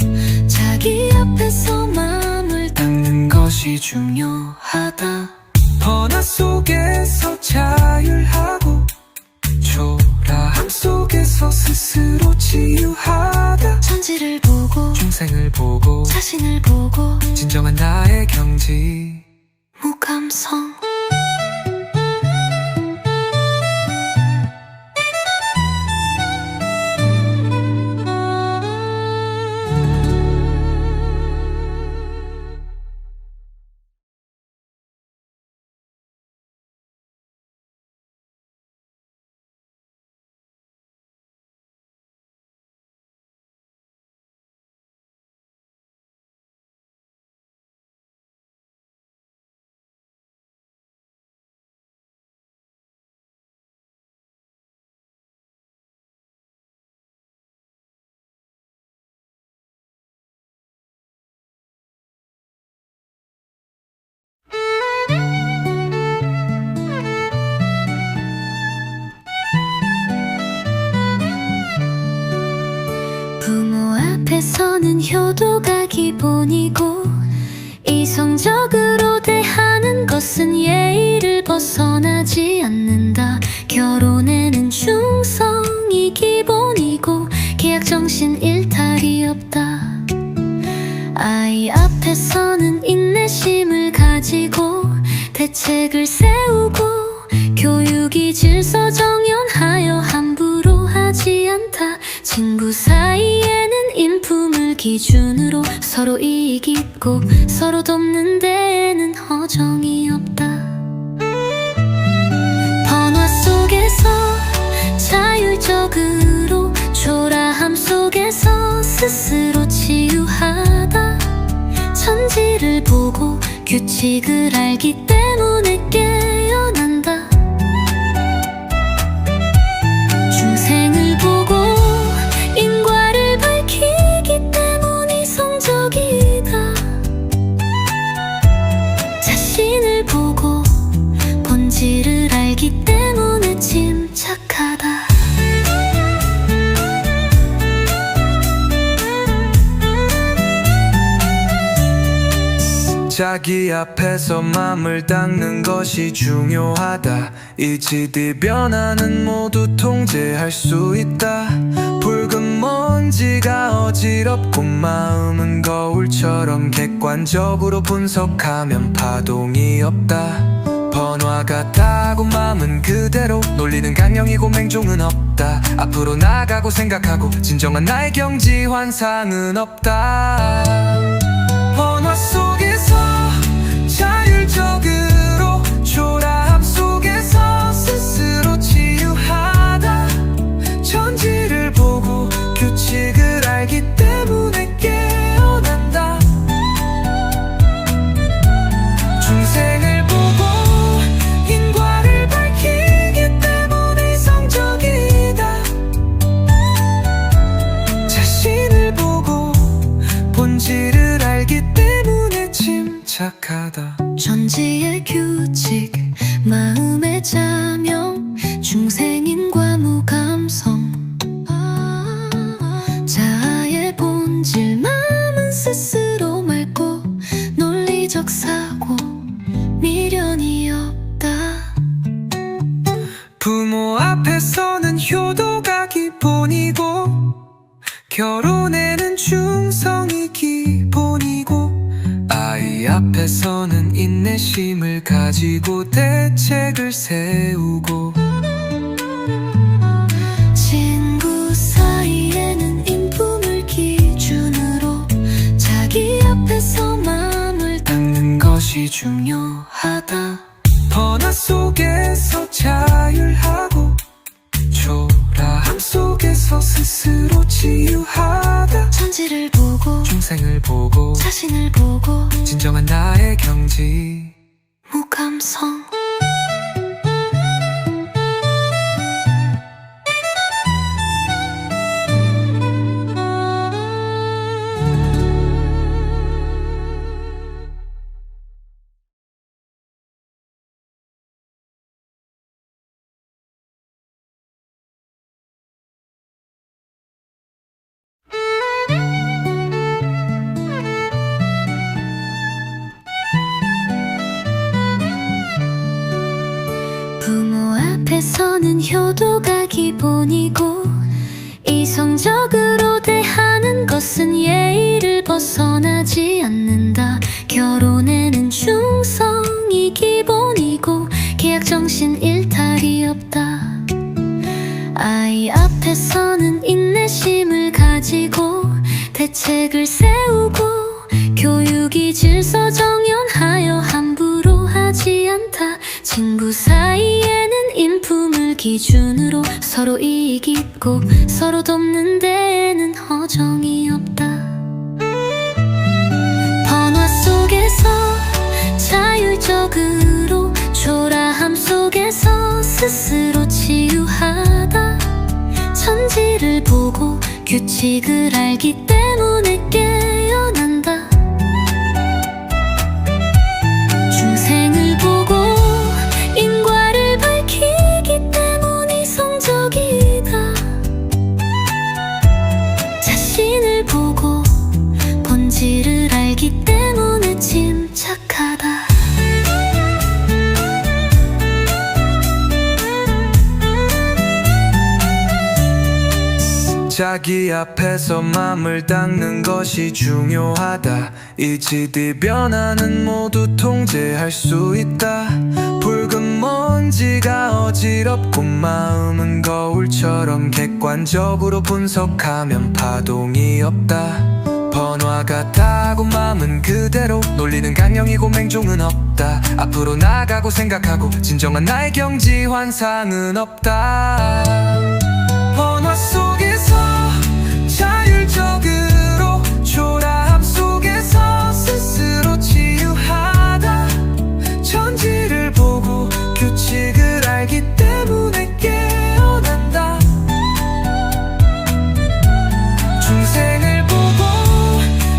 자기 앞에서 마음을 닦는 것이 중요하다. 번화 속에서 자율하고 초라함 속에서 스스로 치유하다. 천지를 보고 중생을 보고 자신을 보고 진정한 나의 경지 무감성. 앞에서는 효도가 기본이고 이성적으로 대하는 것은 예의를 벗어나지 않는다. 결혼에는 충성이 기본이고 계약 정신 일탈이 없다. 아이 앞에서는 인내심을 가지고 대책을 세우고 교육이 질서 정연하여 함부로 하지 않다. 친구 사이에는 인품을 기준으로 서로 이익 있고 서로 돕는 데에는 허정이 없다. 번화 속에서 자율적으로 초라함 속에서 스스로 치유하다. 천지를 보고 규칙을 알기 때문에 깨어난다. 중생을 보고 인과를 밝히기 때문에 이성적이다. 자신을 보고 본질을 알기 때문에 침착하다. 자기 앞에서 맘을 닦는 것이 중요하다. 이치디 변화는 모두 통제할 수 있다. 붉은 먼지가 어지럽고 마음은 거울처럼 객관적으로 분석하면 파동이 없다. 번화가 타고 마음은 그대로 논리는 강령이고 맹종은 없다. 앞으로 나가고 생각하고 진정한 나의 경지 환상은 없다. 번화 속에서 자율적으로 초라함 속에서 스스로 치유하다. 천지를 보고 규칙을 알기 때문에 깨어난다. 중생을 보고 인과를 밝히기 때문에 이성적이다. 자신을 보고 본질을 알기 때문에 침착하다. 천지의 규칙, 마음의 자명, 중생인과 무감성. 자아의 본질, 마음은 스스로 맑고 논리적 사고, 미련이 없다. 부모 앞에서는 효도가 기본이고 결혼에는 충성이 기본이고 아이 앞에서는 인내심을 가지고 대책을 세우고 친구 사이에는 인품을 기준으로 자기 앞에서 마음을 닦는 것이 중요하다. 번화 속에서 자율하고 초라함 속에서 스스로 치유하다. 천지를 보고 중생을 보고 자신을 보고 진정한 나의 경지 무감성. 부모 앞에서는 효도가 기본이고 이성적으로 대하는 것은 예의를 벗어나지 않는다. 결혼에는 충성이 기본이고 계약 정신 일탈이 없다. 아이 앞에서는 인내심을 가지고 대책을 세우고 교육이 질서 정연하여 함부로 하지 않다. 친구 사이에는 인품을 기준으로 서로 이익 있고 서로 돕는 데에는 허정이 없다. 번화 속에서 자율적으로 초라함 속에서 스스로 치유하다. 천지를 보고 규칙을 알기 때문에 깨어난다. 중생을 보고 인과를 밝히기 때문에 이성적이다. 자신을 보고 자기 앞에서 맘을 닦는 것이 중요하다. 이치디 변화는 모두 통제할 수 있다. 붉은 먼지가 어지럽고 마음은 거울처럼 객관적으로 분석하면 파동이 없다. 번화 같다고 마음은 그대로 놀리는 강령이고 맹종은 없다. 앞으로 나가고 생각하고 진정한 나의 경지 환상은 없다. 번화 속에서 자율적으로 초라함 속에서 스스로 치유하다. 천지를 보고 규칙을 알기 때문에 깨어난다. 중생을 보고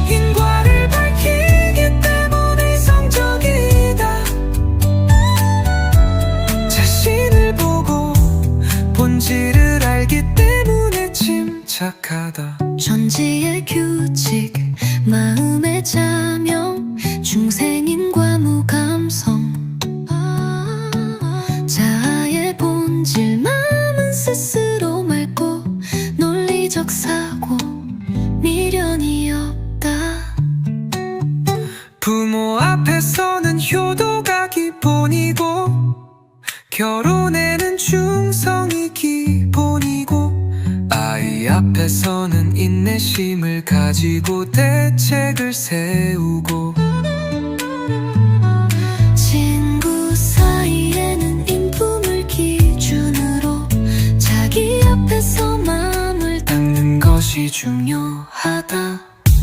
인과를 밝히기 때문에 이성적이다. 자신을 보고 본질을 알기 때문에 침착하다. 천지의 규칙, 마음의 자명, 중생인과 무감성. 자아의 본질, 마음은 스스로 맑고 논리적 사고, 미련이 없다. 부모 앞에서는 효도가 기본이고 결혼에는 충성이 기본이고 아이 앞에서는 인내심을 가지고 대책을 세우고 친구 사이에는 인품을 기준으로 자기 앞에서 마음을 닦는 것이 중요하다.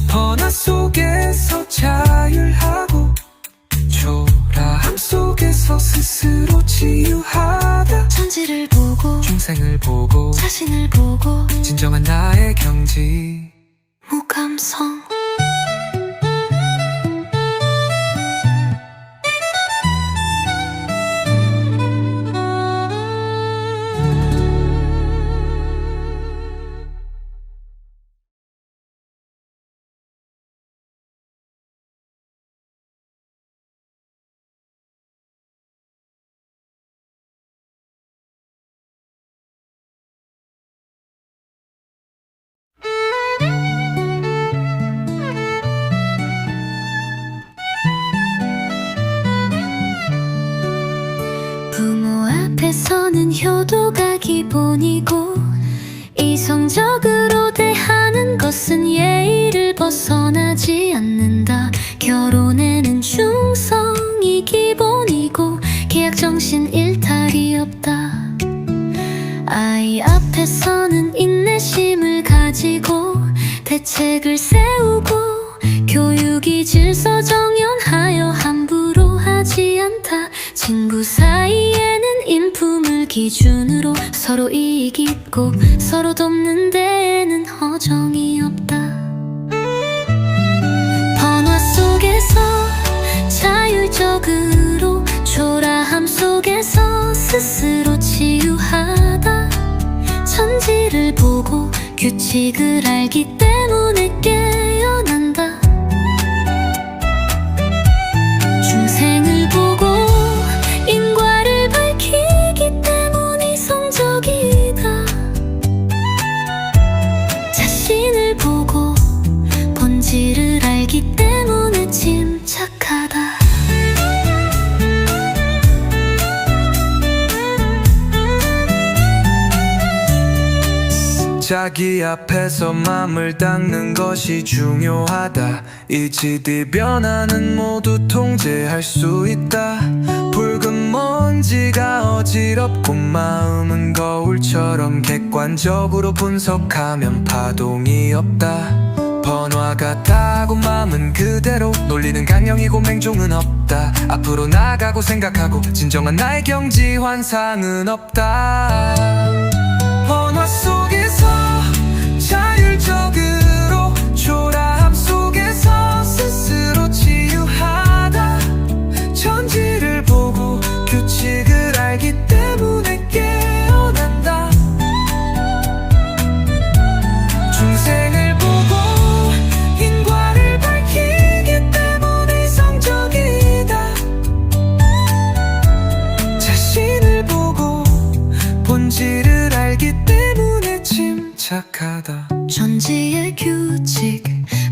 번화 속에서 자율하고 초라함 속에서 스스로 치유하다. 천지를 보고 중생을 보고 자신을 보고 진정한 나의 경지 무감성. 부모 앞에서는 효도가 기본이고 이성적으로 대하는 것은 예의를 벗어나지 않는다. 결혼에는 충성이 기본이고 계약 정신 일탈이 없다. 아이 앞에서는 인내심을 가지고 대책을 세우고 교육이 질서 정연하여 함부로 하지 않다. 친구 사이에는 인품을 기준으로 서로 이익 있고 서로 돕는 데에는 허정이 없다. 번화 속에서 자율적으로 초라함 속에서 스스로 치유하다. 천지를 보고 규칙을 알기 때문에 깨어난다. 중생을 보고 인과를 밝히기 때문에 이성적이다. 자신을 보고 본질을 알기 때문에 침착하다. 자기 앞에서 맘을 닦는 것이 중요하다. 이치디 변화는 모두 통제할 수 있다. 붉은 먼지가 어지럽고 마음은 거울처럼 객관적으로 분석하면 파동이 없다. 번화 같다고 마음은 그대로 놀리는 강령이고 맹종은 없다. 앞으로 나가고 생각하고 진정한 나의 경지 환상은 없다. 번화 속에서 자율적으로 초라함 속에서 스스로 치유하다. 천지를 보고 규칙을 알기 때문에 깨어난다. 중생을 보고 인과를 밝히기 때문에 이성적이다. 자신을 보고 본질을 침착하다. 천지의 규칙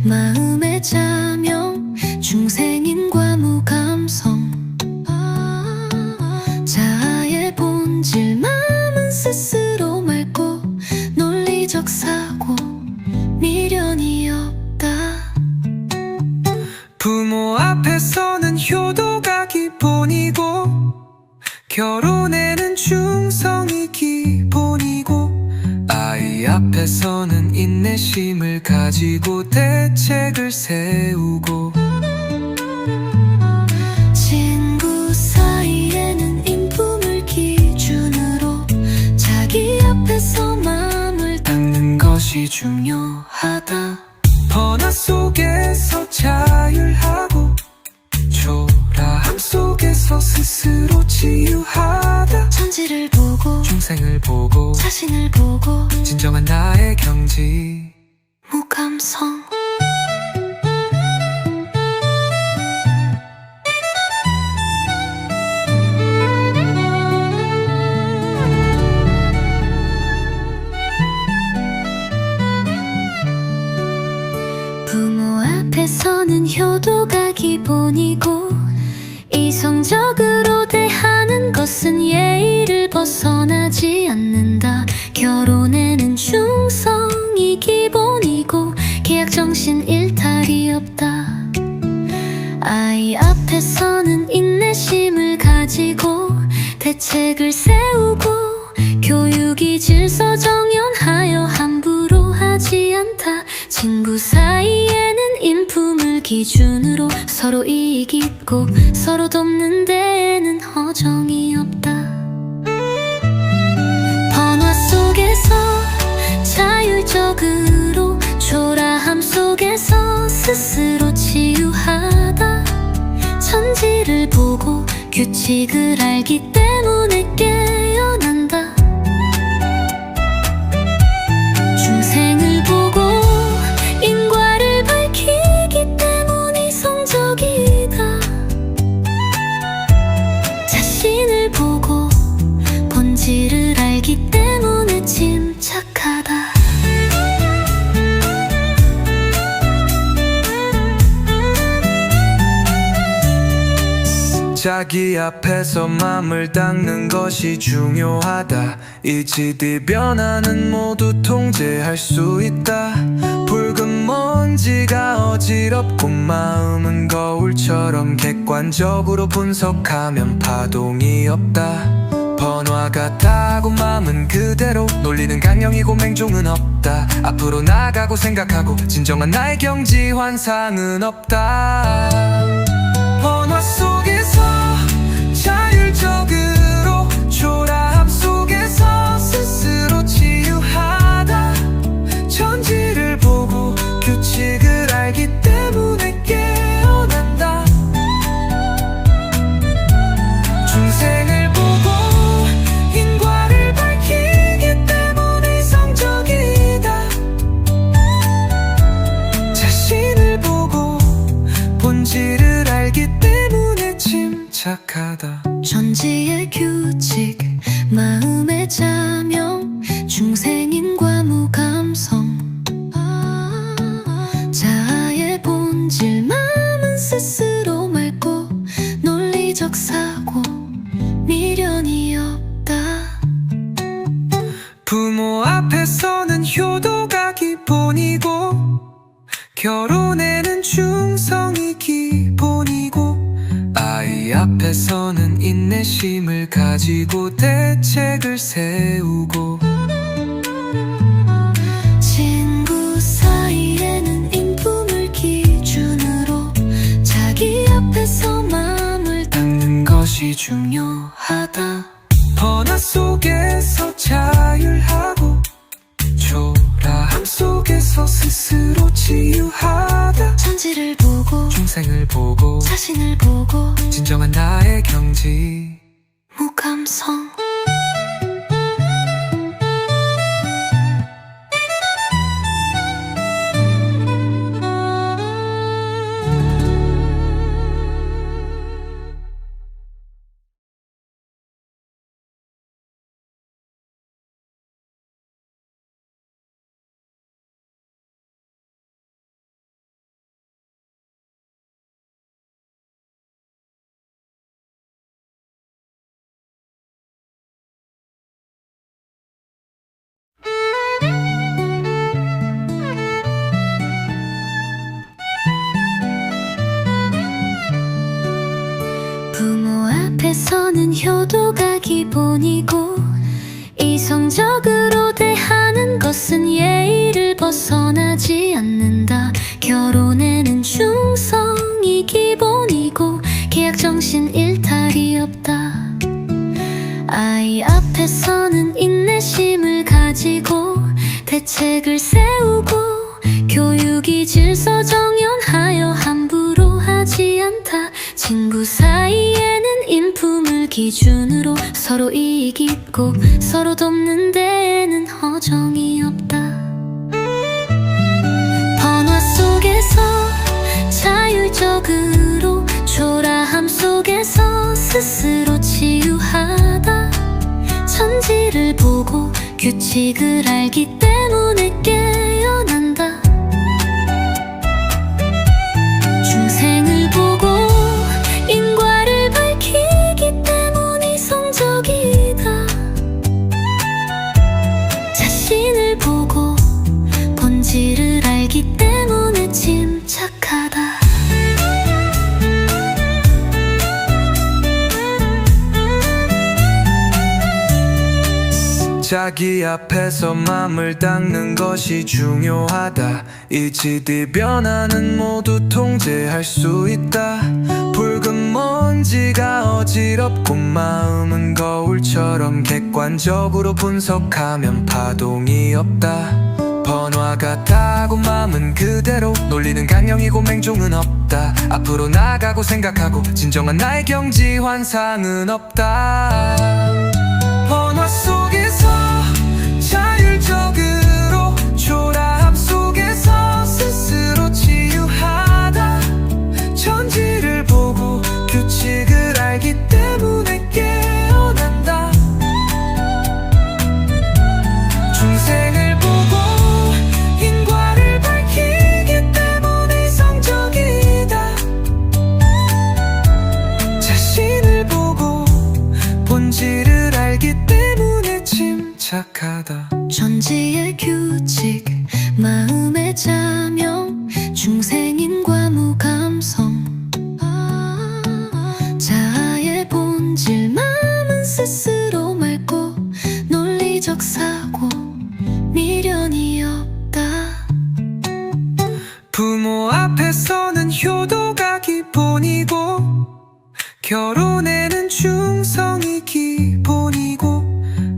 마음의 자명 중생인과 무감성 자아의 본질 마음은 스스로 맑고 논리적 사고 미련이 없다. 부모 앞에서는 효도가 기본이고 결혼에는 충성이 기본이고 아이 앞에서는 인내심을 가지고 대책을 세우고 친구 사이에는 인품을 기준으로 자기 앞에서 마음을 닦는 것이 중요하다. 번화 속에서 자율하고 초라함 속에서 스스로 치유하다. 천지를 보고 중생을 보고 자신을 보고 진정한 나의 경지 무감성 부모 앞에서는 효도가 기본이고 이성적으로 대하는 것은 예의를 벗어나지 않는다. 결혼에는 충성이 기본이고 계약정신 일탈이 없다. 아이 앞에서는 인내심을 가지고 대책을 세우고 교육이 질서 정연하여 함부로 하지 않다. 친구 사이에는 인품을 기준으로 서로 이익 있고 서로 돕는 데에는 허정이 없다. 번화 속에서 자율적으로 초라함 속에서 스스로 치유하다. 천지를 보고 규칙을 알기 때문에 깨어난다. 중생을 보고 인과를 밝히기 때문에 이성적이다. 자신을 보고 본질을 알기 때문에 침착하다. 자기 앞에서 맘을 닦는 것이 중요하다. 이치뒤 변화는 모두 통제할 수 있다. 붉은 먼지가 어지럽고 마음은 거울처럼 객관적으로 분석하면 파동이 없다. 번화 같다고 마음은 그대로 논리는 강령이고 맹종은 없다. 앞으로 나가고 생각하고 진정한 나의 경지 환상은 없다. 번화 속에서 자율적으로 초라함 속에서 스스로 치유하다. 천지를 보고 규칙을 알기 때문에 깨어난다. 중생을 보고 인과를 밝히기 때문에 이성적이다. 자신을 보고 본질을 알기 때문에 침착하다. 천지의 규칙 마음의 자명 중생인과 무감성 자아의 본질 마음은 스스로 맑고 논리적 사고 미련이 없다. 부모 앞에서는 효도가 기본이고 결혼에는 충성이 기본이고 아이 앞에서는 인내심을 가지고 대책을 세우고 친구 사이에는 인품을 기준으로 자기 앞에서 마음을 닦는 것이 중요하다. 번화 속에서 자율하고 초라함 속에서 스스로 치유하다. 천지를 보고 중생을 보고 자신을 보고 진정한 나의 경지 무감성 앞에서는 효도가 기본이고 이성적으로 대하는 것은 예의를 벗어나지 않는다. 결혼에는 충성이 기본이고 계약 정신 일탈이 없다. 아이 앞에서는 인내심을 가지고 대책을 세우고 교육이 질서 정연하여 함부로 하지 않다. 친구 사이에는 인품을 기준으로 서로 이익 있고 서로 돕는 데에는 허정이 없다. 번화 속에서 자율적으로 초라함 속에서 스스로 치유하다. 천지를 보고 규칙을 알기 때문에 깨어난다. 중생을 보고 인과를 밝히기 때문에 이성적이다. 자신을 보고 본질을 알기 때문에 침착하다. 자기 앞에서 맘을 닦는 것이 중요하다. 이치뒤 변화는 모두 통제할 수 있다. 붉은 먼지가 어지럽고 마음은 거울처럼 객관적으로 분석하면 파동이 없다. 번화 같다고 마음은 그대로 논리는 강령이고 맹종은 없다. 앞으로 나가고 생각하고 진정한 나의 경지 환상은 없다. 번화 속에서 자율적으로 초라함 속에서 스스로 치유하다. 천지를 보고 규칙을 알기 때문에 깨어난다. 중생을 보고 인과를 밝히기 때문에 이성적이다. 자신을 보고 본질을 알기 때문에 침착하다. 존재의 규칙, 마음의 자명, 중생인과 무감성. 자아의 본질, 마음은 스스로 맑고 논리적 사고, 미련이 없다. 부모 앞에서는 효도가 기본이고 결혼에는 충성이 기본이고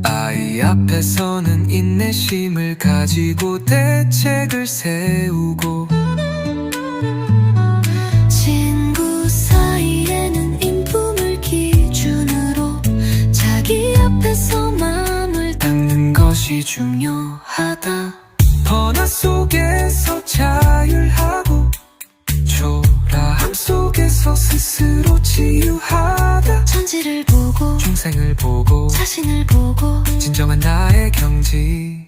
아이 앞에서는 인내심을 가지고 대책을 세우고 친구 사이에는 인품을 기준으로 자기 앞에서 마음을 닦는 것이 중요하다. 번화 속에서 자율하고 초라함 속에서 스스로 치유하다. 천지를 보고 중생을 보고 자신을 보고 진정한 나의 경지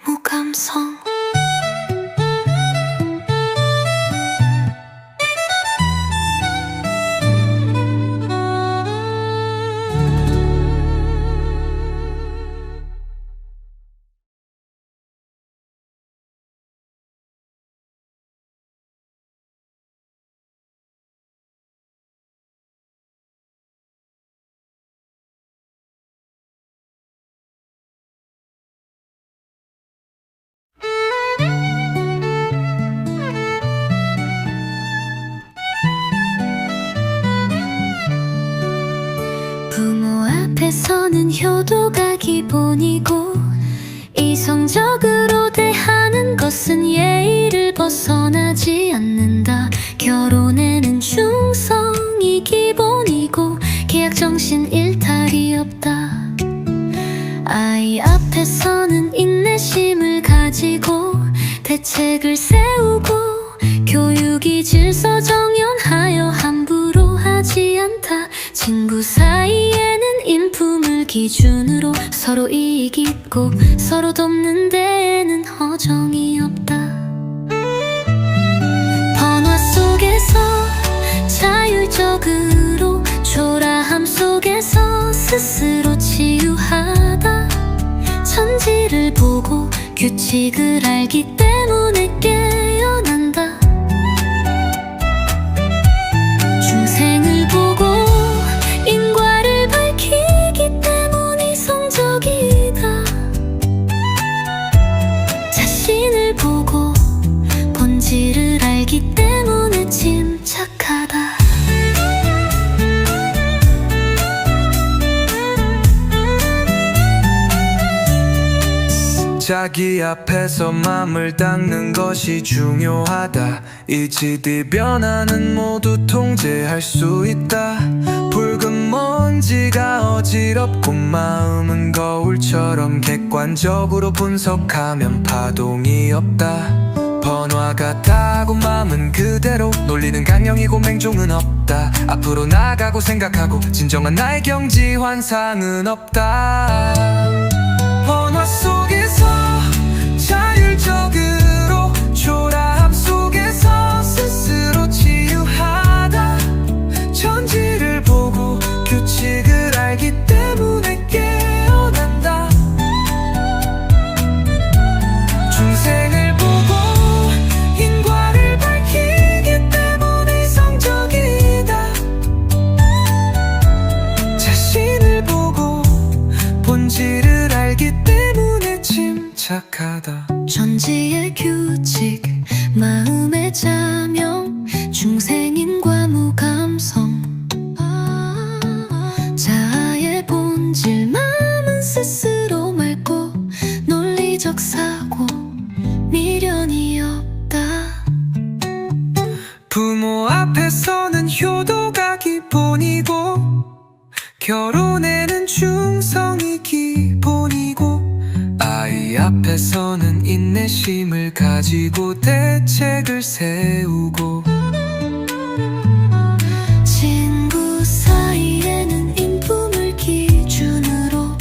무감성. 부모 앞에서는 효도가 기본이고 이성적으로 대하는 것은 예의를 벗어나지 않는다. 결혼에는 충성이 기본이고 계약 정신 일탈이 없다. 아이 앞에서는 인내심을 가지고 대책을 세우고 교육이 질서 정연하여 함부로 하지 않다. 친구 사이에는 인품을 기준으로 서로 이익 있고 서로 돕는 데에는 허정이 없다. 번화 속에서 자율적으로 초라함 속에서 스스로 치유하다. 천지를 보고 규칙을 알기 때문에 깨어난다. 중생을 보고 인과를 밝히 자기 앞에서 맘을 닦는 것이 중요하다. 이치들 변화는 모두 통제할 수 있다. 붉은 먼지가 어지럽고 마음은 거울처럼 객관적으로 분석하면 파동이 없다. 번화 같다고 마음은 그대로 놀리는 강령이고 맹종은 없다. 앞으로 나가고 생각하고 진정한 나의 경지 환상은 없다. 번화 속에서 자율적으로 초라함 속에서 스스로 치유하다. 천지를 보고 규칙을 알기 때문에 깨어난다. 중생을 보고 인과를 밝히기 때문에 이성적이다. 자신을 보고 본질을 알기 때문에 침착하다. 천지의 규칙, 마음의 자명, 중생인과 무감성. 자아의 본질, 마음은 스스로 맑고 논리적 사고, 미련이 없다. 부모 앞에서는 효도가 기본이고 결혼에는 충성이 기본이고 아이 앞에서는 인내심을 가지고 대책을 세우고 친구 사이에는 인품을 기준으로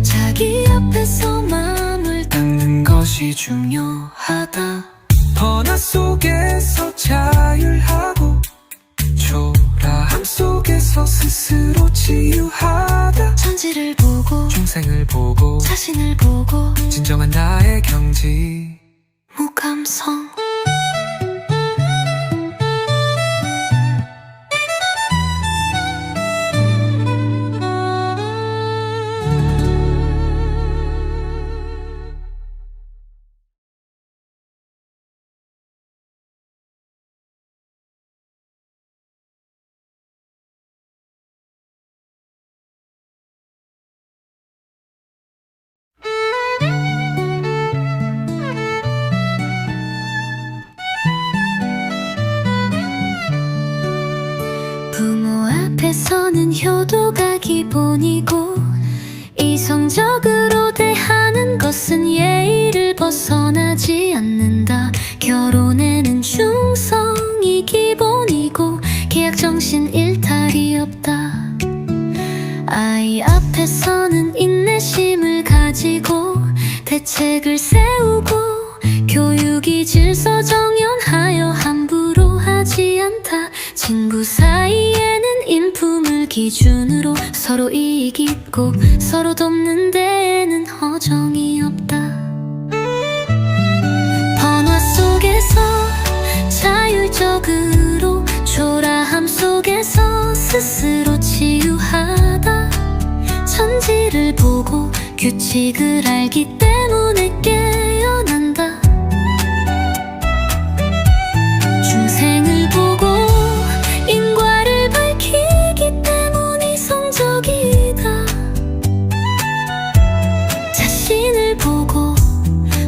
자기 앞에서 마음을 닦는 것이 중요하다. 번화 속에서 자율하고 초라함 속에서 스스로 치유하다. 천지를 보고 중생을 보고 자신을 보고 진정한 나의 경지 무감성. 부모 앞에서는 효도가 기본이고 이성적으로 대하는 것은 예의를 벗어나지 않는다. 결혼에는 충성이 기본이고 계약 정신 일탈이 없다. 아이 앞에서는 인내심을 가지고 대책을 세우고 교육이 질서 정연하여 함부로 하지 않다. 친구 사이에는 인품을 기준으로 서로 이익 있고 서로 돕는 데에는 허정이 없다. 번화 속에서 자율적으로 초라함 속에서 스스로 치유하다. 천지를 보고 규칙을 알기 때문에 깨어난다. 중생을 보고 인과를 밝히기 때문에 이성적이다. 자신을 보고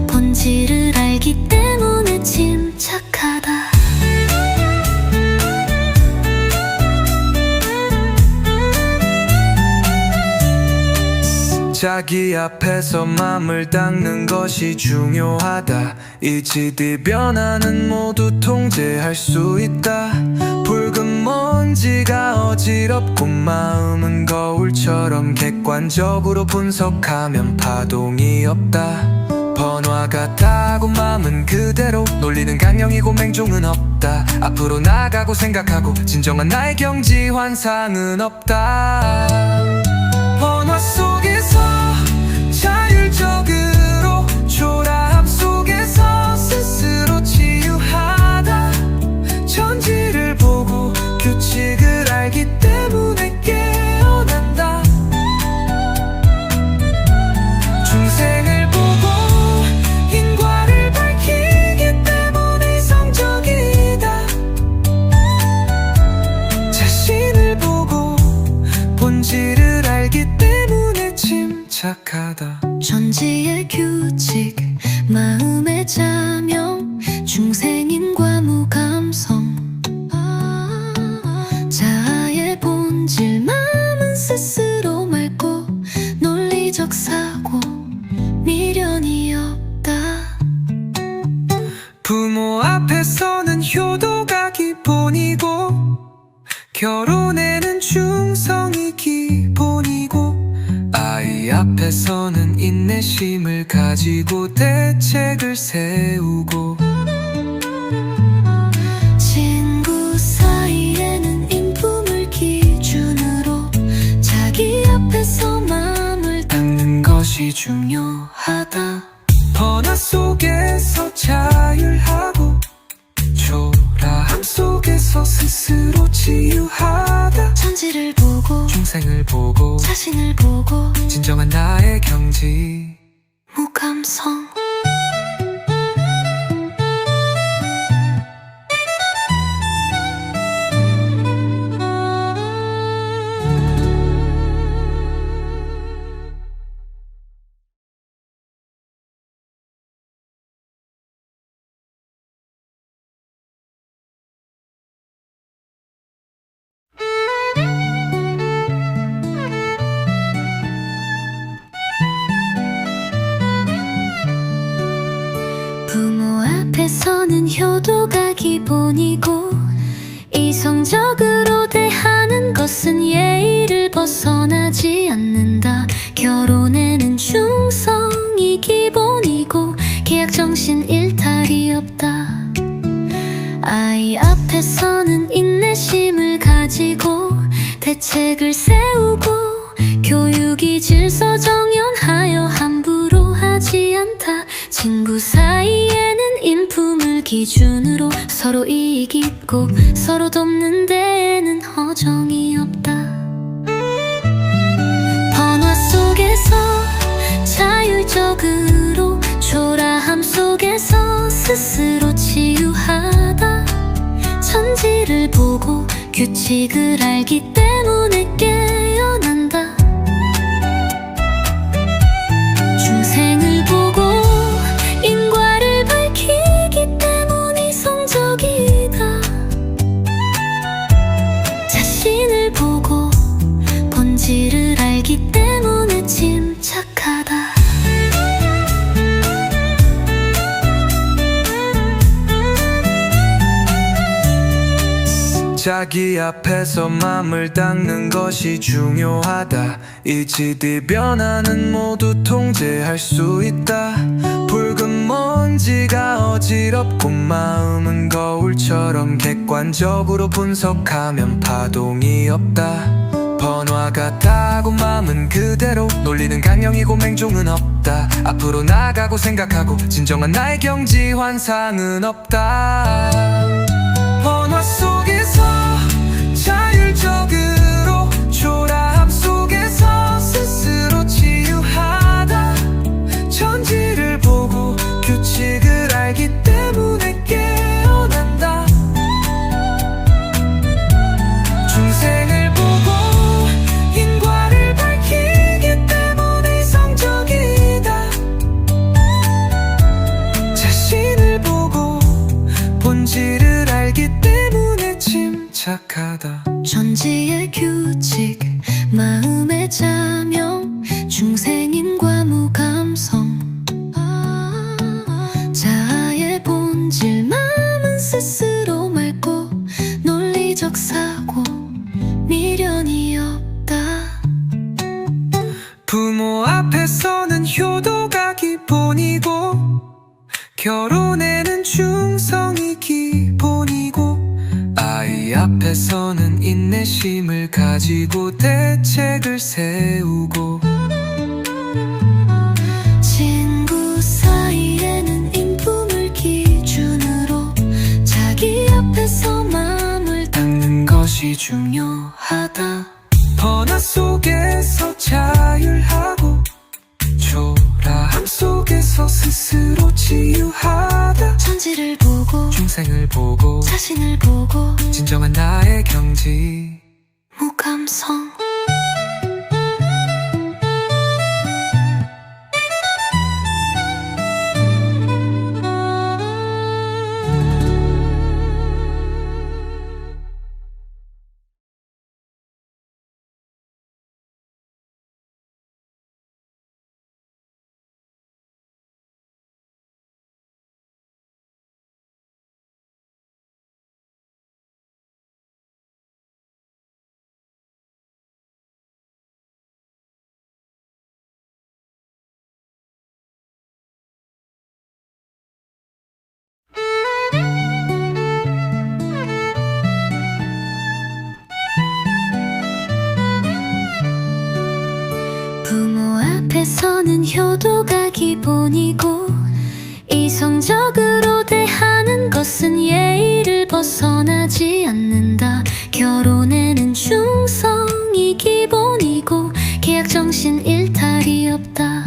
본질을 알기 때문에 침착하다. 자기 앞에서 맘을 닦는 것이 중요하다. 이치들 변화는 모두 통제할 수 있다. 붉은 먼지가 어지럽고 마음은 거울처럼 객관적으로 분석하면 파동이 없다. 번화 같다고 마음은 그대로 놀리는 강령이고 맹종은 없다. 앞으로 나가고 생각하고 진정한 나의 경지 환상은 없다. 번화 속에서 자율적으로 초라함 속에서 스스로 치유하다. 천지를 보고 규칙을 알기 때문에 깨어난다. 중생을 보고 인과를 밝히기 때문에 이성적이다. 자신을 보고 본질을 마음의 자명 중생인과 무감성 자아의 본질 마음은 스스로 맑고 논리적 사고 미련이 없다. 부모 앞에서는 효도가 기본이고 결혼에는 충성이 기본이고 아이 앞에서는 인내심을 가지고 대책을 세우고 친구 사이에는 인품을 기준으로 자기 앞에서 마음을 닦는 것이 중요하다. 번화 속에서 자율하고 초라함 속에서 스스로 치유하다. 천지를 보고 중생을 보고 자신을 보고 진정한 나의 경지 무감성 부모 앞에서는 효도가 기본이고 이성적으로 대하는 것은 예의를 벗어나지 않는다. 결혼에는 충성이 기본이고 계약정신 일탈이 없다. 아이 앞에서는 인내심을 가지고 대책을 세우고 교육이 질서 정연하여 함부로 하지 않다. 친구 사이에는 인품을 기준으로 서로 이익 있고 서로 돕는 데에는 허정이 없다. 번화 속에서 자율적으로 초라함 속에서 스스로 치유하다. 천지를 보고 규칙을 알기 때문에 깨어난다. 중생을 보고 인과를 밝히기 때문에 이성적이다. 자신을 보고 본질을 알기 때문에 침착하다. 자기 앞에서 맘을 닦는 것이 중요하다. 이치뒤 변화는 모두 통제할 수 있다. 붉은 먼지가 어지럽고 마음은 거울처럼 객관적으로 분석하면 파동이 없다. 번화 같다고 마음은 그대로 논리는 강령이고 맹종은 없다. 앞으로 나가고 생각하고 진정한 나의 경지 환상은 없다. 번화 속에서 자율적으로 초라함 속에서 스스로 치유하다. 천지를 보고 규칙을 알기 때문에 깨어난다. 중생을 보고 인과를 밝히기 때문에 이성적이다. 자신을 보고 본질을 알기 때문에 침착하다. 천지의 규칙 마음의 자명 중생인과 무감성 자아의 본질 마음은 스스로 맑고 논리적 사고 미련이 없다. 부모 앞에서는 효도가 기본이고 결혼에는 충성이 기본이고 아이 앞에서는 인내심을 가지고 대책을 세우고 친구 사이에는 인품을 기준으로 자기 앞에서 마음을 닦는 것이 중요하다. 번화 속에서 자율하고 초라함 속에서 스스로 치유하다. 천지를 보고 중생을 보고 자신을 보고 진정한 나의 경지 무감성 앞에서는 효도가 기본이고 이성적으로 대하는 것은 예의를 벗어나지 않는다. 결혼에는 충성이 기본이고 계약 정신 일탈이 없다.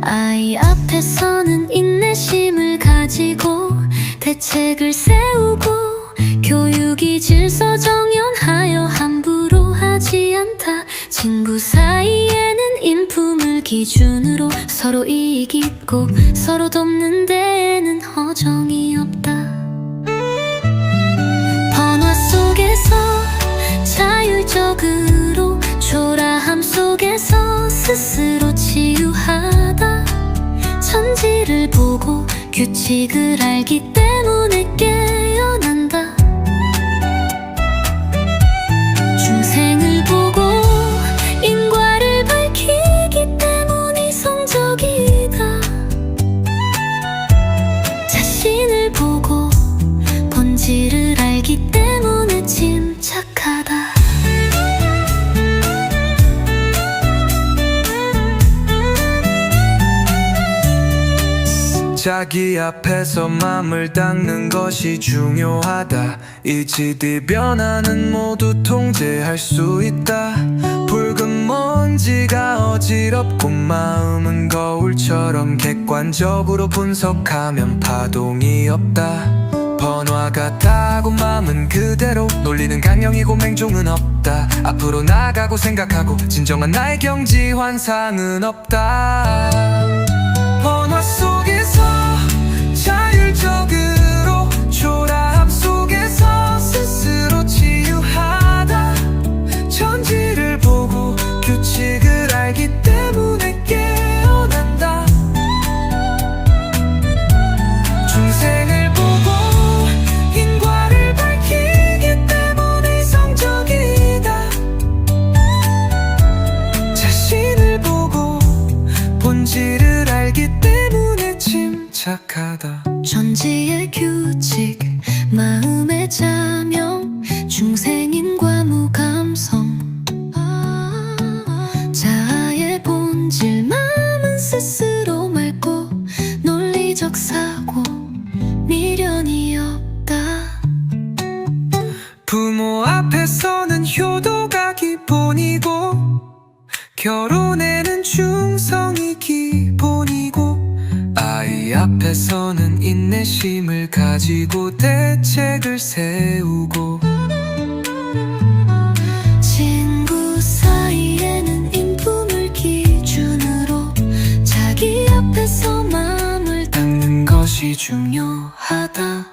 아이 앞에서는 인내심을 가지고 대책을 세우고 교육이 질서 정연하여 함부로 하지 않다. 친구 사이에는 인품을 기준으로 서로 이익 있고 서로 돕는 데에는 허정이 없다. 번화 속에서 자율적으로 초라함 속에서 스스로 치유하다. 천지를 보고 규칙을 알기 때문에 깨어난다. 중생을 보고 인과를 밝히기 때문에 이성적이다. 자신을 보고 본질을 알기 때문에 침착하다. 자기 앞에서 맘을 닦는 것이 중요하다. 이치뒤 변화는 모두 통제할 수 있다. 붉은 먼지가 어지럽고 마음은 거울처럼 객관적으로 분석하면 파동이 없다. 번화 같다고 마음은 그대로 논리는 강령이고 맹종은 없다. 앞으로 나가고 생각하고 진정한 나의 경지 환상은 없다. 번화 속에서 자율적으로 초라함 속에서 스스로 치유하다. 천지를 보고 규칙을 알기 때문에 깨어난다. 중생을 보고 인과를 밝히기 때문에 이성적이다. 자신을 보고 본질을 알기 때문에 침착하다. 천지의 규칙, 마음의 자명, 중생인과 무감성. 자아의 본질, 마음은 스스로 맑고 논리적 사고, 미련이 없다. 부모 앞에서는 효도가 기본이고 결혼에는 충성이 기본이고 아이 앞에서는 인내심을 가지고 대책을 세우고 친구 사이에는 인품을 기준으로 자기 앞에서 마음을 닦는 것이 중요하다.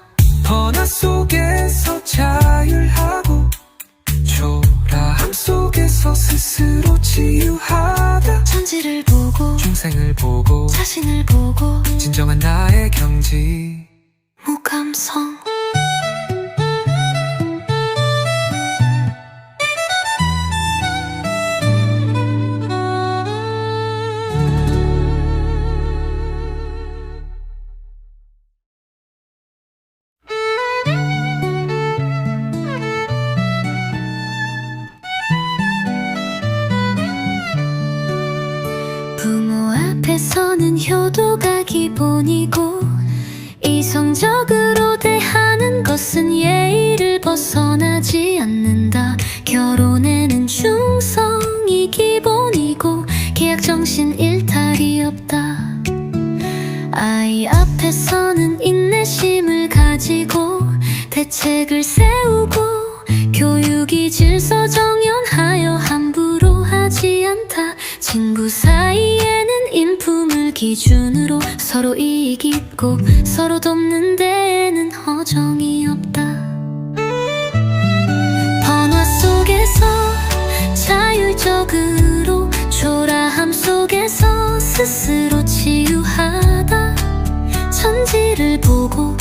번화 속에서 자율하고 초라함 속에서 스스로 치유하다. 천지를 보고 중생을 보고 자신을 보고 진정한 나의 경지 무감성. 부모 앞에서는 효도가 기본이고 이성적으로 대하는 것은 예의를 벗어나지 않는다. 결혼에는 충성이 기본이고 계약 정신 일탈이 없다. 아이 앞에서는 인내심을 가지고 대책을 세우고 교육이 질서 정연하여 함부로 하지 않다. 친구 사이에는 인품을 기준으로 서로 이익 있고 서로 돕는 데에는 허정이 없다. 번화 속에서 자율적으로 초라함 속에서 스스로 치유하다. 천지를 보고